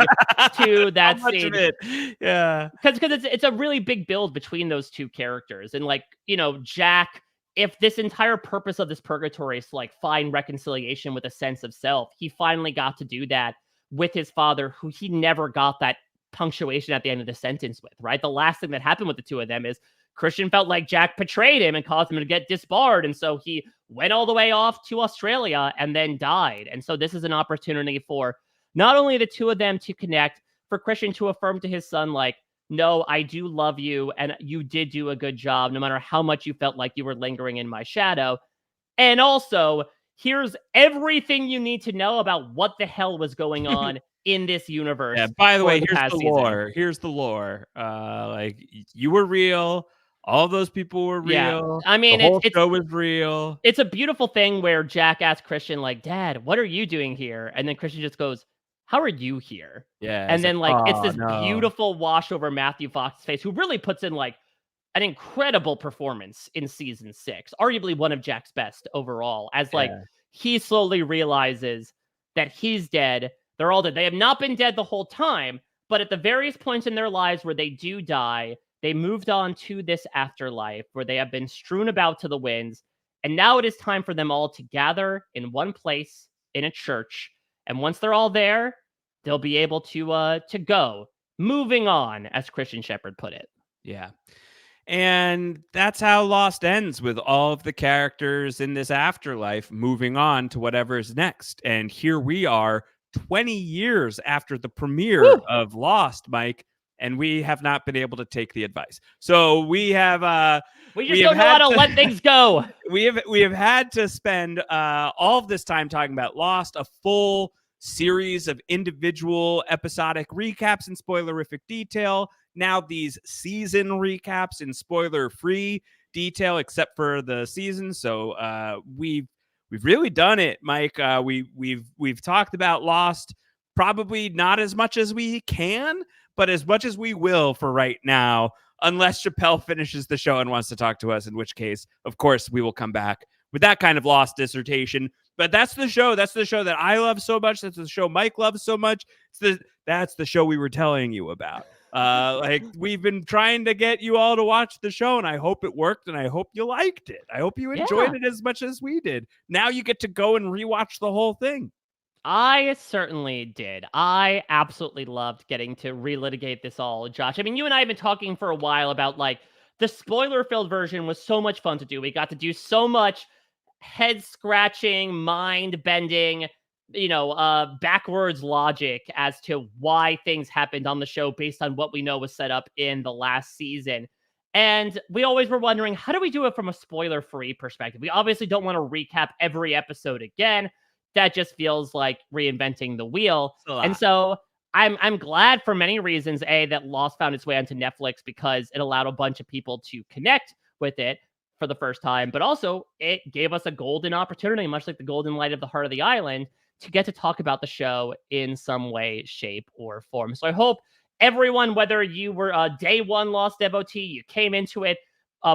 to that scene. Yeah, because it's a really big build between those two characters, and like, you know, Jack. If this entire purpose of this purgatory is to like find reconciliation with a sense of self, he finally got to do that with his father, who he never got that punctuation at the end of the sentence with, right? The last thing that happened with the two of them is Christian felt like Jack betrayed him and caused him to get disbarred. And so he went all the way off to Australia and then died. And so this is an opportunity for not only the two of them to connect, for Christian to affirm to his son, like, no, I do love you, and you did do a good job, no matter how much you felt like you were lingering in my shadow. And also, here's everything you need to know about what the hell was going on in this universe. Yeah, by the way, here's the lore. Here's the lore. Like, you were real. All those people were real. Yeah. I mean, the whole show was real. It's a beautiful thing where Jack asks Christian, like, "Dad, what are you doing here?" And then Christian just goes, "How are you here?" Yeah. And then it's this beautiful wash over Matthew Fox's face, who really puts in like an incredible performance in season 6, arguably one of Jack's best overall, as like he slowly realizes that he's dead, They're all dead. They have not been dead the whole time, but at the various points in their lives where they do die, they moved on to this afterlife where they have been strewn about to the winds. And now it is time for them all to gather in one place in a church. And once they're all there, they'll be able to go. Moving on, as Christian Shepherd put it. Yeah. And that's how Lost ends, with all of the characters in this afterlife moving on to whatever's next. And here we are 20 years after the premiere of Lost, Mike, and we have not been able to take the advice. So we have we just don't know how to let things go. We have had to spend all of this time talking about Lost, a full series of individual episodic recaps in spoilerific detail. Now these season recaps in spoiler-free detail, except for the season. So we've really done it, Mike. We've talked about Lost, probably not as much as we can, but as much as we will for right now, unless Chappelle finishes the show and wants to talk to us, in which case, of course, we will come back with that kind of Lost dissertation. But that's the show. That's the show that I love so much. That's the show Mike loves so much. That's the show we were telling you about. Like, we've been trying to get you all to watch the show, and I hope it worked, and I hope you liked it. I hope you enjoyed it as much as we did. Now you get to go and rewatch the whole thing. I certainly did. I absolutely loved getting to relitigate this all, Josh. I mean, you and I have been talking for a while about, like, the spoiler-filled version was so much fun to do. We got to do so much head-scratching, mind-bending, backwards logic as to why things happened on the show based on what we know was set up in the last season. And we always were wondering, how do we do it from a spoiler-free perspective? We obviously don't want to recap every episode again. That just feels like reinventing the wheel. And so I'm glad for many reasons, that Lost found its way onto Netflix because it allowed a bunch of people to connect with it for the first time, but also it gave us a golden opportunity, much like the golden light of the heart of the island, to get to talk about the show in some way, shape, or form. So I hope everyone, whether you were a day one Lost devotee, you came into it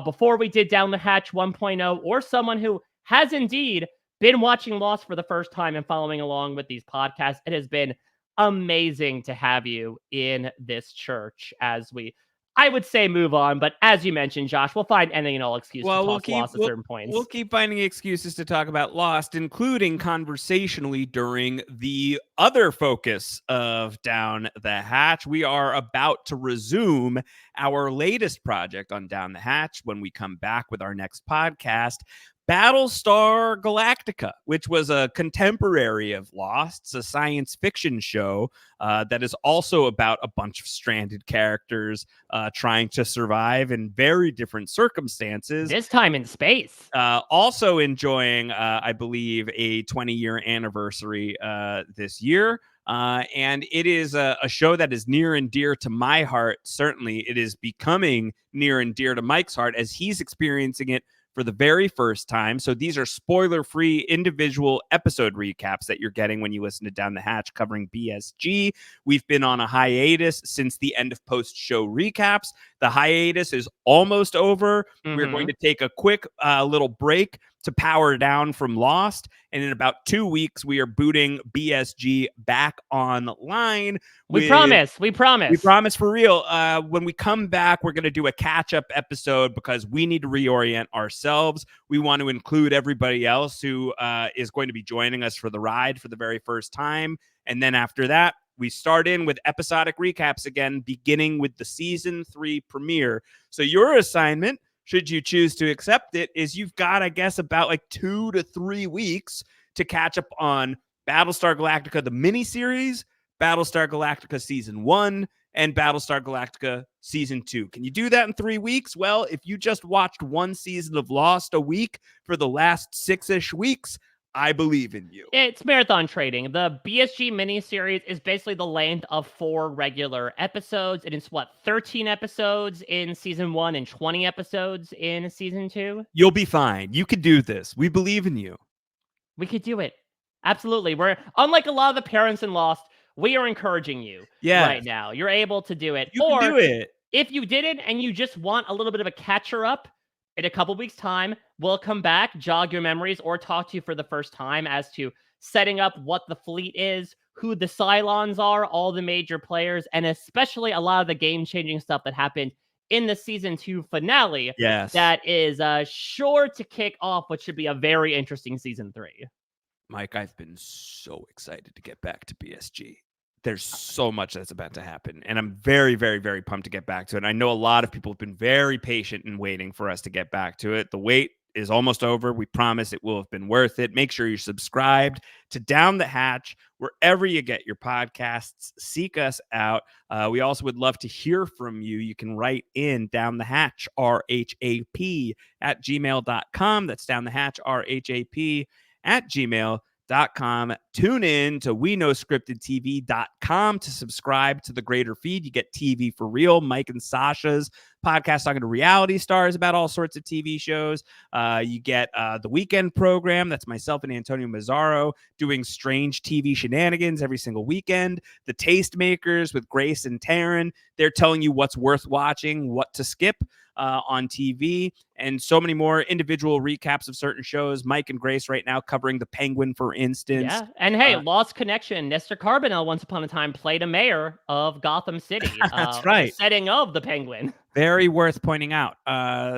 before we did Down the Hatch 1.0, or someone who has indeed been watching Lost for the first time and following along with these podcasts, it has been amazing to have you in this church as we, I would say, move on, but as you mentioned, Josh, we'll find any and all excuses to talk Lost at certain points. We'll keep finding excuses to talk about Lost, including conversationally during the other focus of Down the Hatch. We are about to resume our latest project on Down the Hatch when we come back with our next podcast, Battlestar Galactica, which was a contemporary of Lost. It's a science fiction show that is also about a bunch of stranded characters trying to survive in very different circumstances. This time in space. Also enjoying, I believe, a 20-year anniversary this year. And it is a show that is near and dear to my heart. Certainly, it is becoming near and dear to Mike's heart as he's experiencing it for the very first time. So these are spoiler-free individual episode recaps that you're getting when you listen to Down the Hatch covering BSG. We've been on a hiatus since the end of post-show recaps. The hiatus is almost over. We're going to take a quick little break to power down from Lost. And in about 2 weeks, we are booting BSG back online. We promise. We promise for real. When we come back, we're going to do a catch-up episode because we need to reorient ourselves. We want to include everybody else who is going to be joining us for the ride for the very first time. And then after that, we start in with episodic recaps again, beginning with the season 3 premiere. So your assignment, should you choose to accept it, is you've got, I guess, about like 2 to 3 weeks to catch up on Battlestar Galactica, the miniseries, Battlestar Galactica Season 1, and Battlestar Galactica Season 2. Can you do that in 3 weeks? Well, if you just watched one season of Lost a week for the last 6-ish weeks, I believe in you. It's marathon trading. The BSG miniseries is basically the length of 4 regular episodes. It is 13 episodes in season 1 and 20 episodes in season 2. You'll be fine. You could do this. We believe in you. We could do it. Absolutely. We're, unlike a lot of the parents in Lost, we are encouraging you right now. You're able to do it. You can do it. If you didn't and you just want a little bit of a catcher up, in a couple weeks' time, we'll come back, jog your memories, or talk to you for the first time as to setting up what the fleet is, who the Cylons are, all the major players, and especially a lot of the game-changing stuff that happened in the season 2 finale. Yes. That is sure to kick off what should be a very interesting season 3. Mike, I've been so excited to get back to BSG. There's so much that's about to happen, and I'm very, very, very pumped to get back to it. And I know a lot of people have been very patient and waiting for us to get back to it. The wait is almost over. We promise it will have been worth it. Make sure you're subscribed to Down the Hatch wherever you get your podcasts. Seek us out. We also would love to hear from you. You can write in Down the Hatch, RHAP, at gmail.com. That's Down the Hatch, RHAP, at gmail.com. Tune in to WeKnowScriptedTV.com to subscribe to the greater feed. You get TV for real, Mike and Sasha's podcast talking to reality stars about all sorts of TV shows. You get the weekend program. That's myself and Antonio Mazzaro doing strange TV shenanigans every single weekend. The Tastemakers with Grace and Taryn. They're telling you what's worth watching, what to skip on TV, and so many more individual recaps of certain shows. Mike and Grace right now covering The Penguin, for instance. Yeah, and hey, Lost Connection. Nestor Carbonell once upon a time played a mayor of Gotham City. That's right. The setting of The Penguin. Very worth pointing out.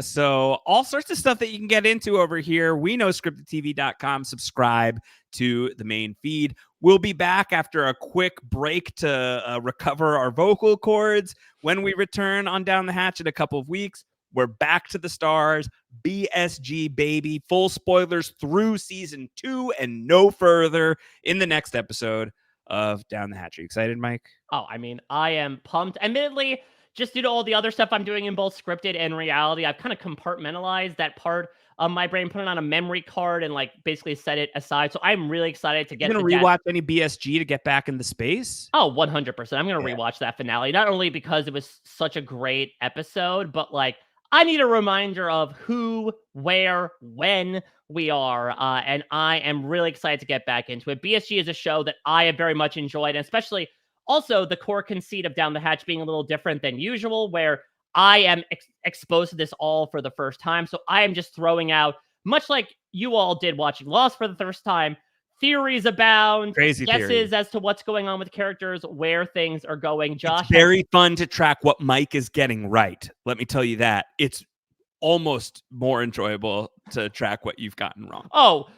So all sorts of stuff that you can get into over here. WeKnowScriptedTV.com. Subscribe to the main feed. We'll be back after a quick break to recover our vocal cords. When we return on Down the Hatch in a couple of weeks, we're back to the stars. BSG, baby. Full spoilers through season 2 and no further in the next episode of Down the Hatch. Are you excited, Mike? Oh, I mean, I am pumped. Admittedly, just due to all the other stuff I'm doing in both scripted and reality, I've kind of compartmentalized that part of my brain, put it on a memory card, and like basically set it aside. So I'm really excited to get You're going to rewatch any BSG to get back in the space? Oh, 100%. I'm going to rewatch that finale, not only because it was such a great episode, but like I need a reminder of who, where, when we are. And I am really excited to get back into it. BSG is a show that I have very much enjoyed, and especially also the core conceit of Down the Hatch being a little different than usual, where I am exposed to this all for the first time. So I am just throwing out, much like you all did watching Lost for the first time, theories abound, crazy guesses theories as to what's going on with characters, where things are going. Josh, it's very fun to track what Mike is getting right. Let me tell you that. It's almost more enjoyable to track what you've gotten wrong. Oh,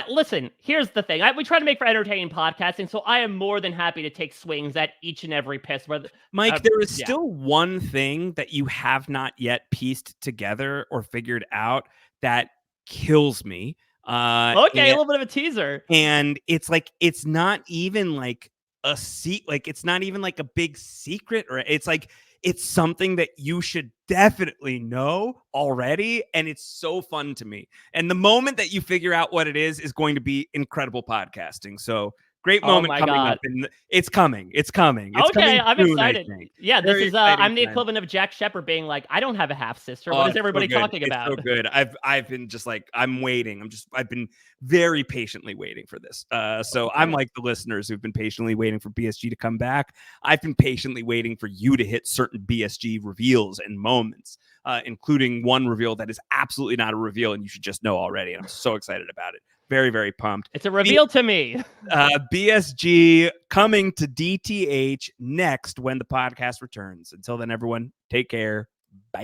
listen, here's the thing. We try to make for entertaining podcasting, so I am more than happy to take swings at each and every piss. Mike, there is still one thing that you have not yet pieced together or figured out that kills me. Okay, a little bit of a teaser. And it's like, it's not even like a it's not even like a big secret, or it's like, it's something that you should definitely know already. And it's so fun to me. And the moment that you figure out what it is going to be incredible podcasting. So great moment coming up, and it's coming. It's coming. It's okay, coming I'm soon, excited. Yeah, this is I'm the equivalent of Jack Shepard being like, I don't have a half sister. What is everybody talking about? It's so good. I've been just like, I'm waiting. I've been very patiently waiting for this. So I'm like the listeners who've been patiently waiting for BSG to come back. I've been patiently waiting for you to hit certain BSG reveals and moments, including one reveal that is absolutely not a reveal, and you should just know already. And I'm so excited about it. Very, very pumped. It's a reveal to me. BSG coming to DTH next when the podcast returns. Until then, everyone, take care. Bye.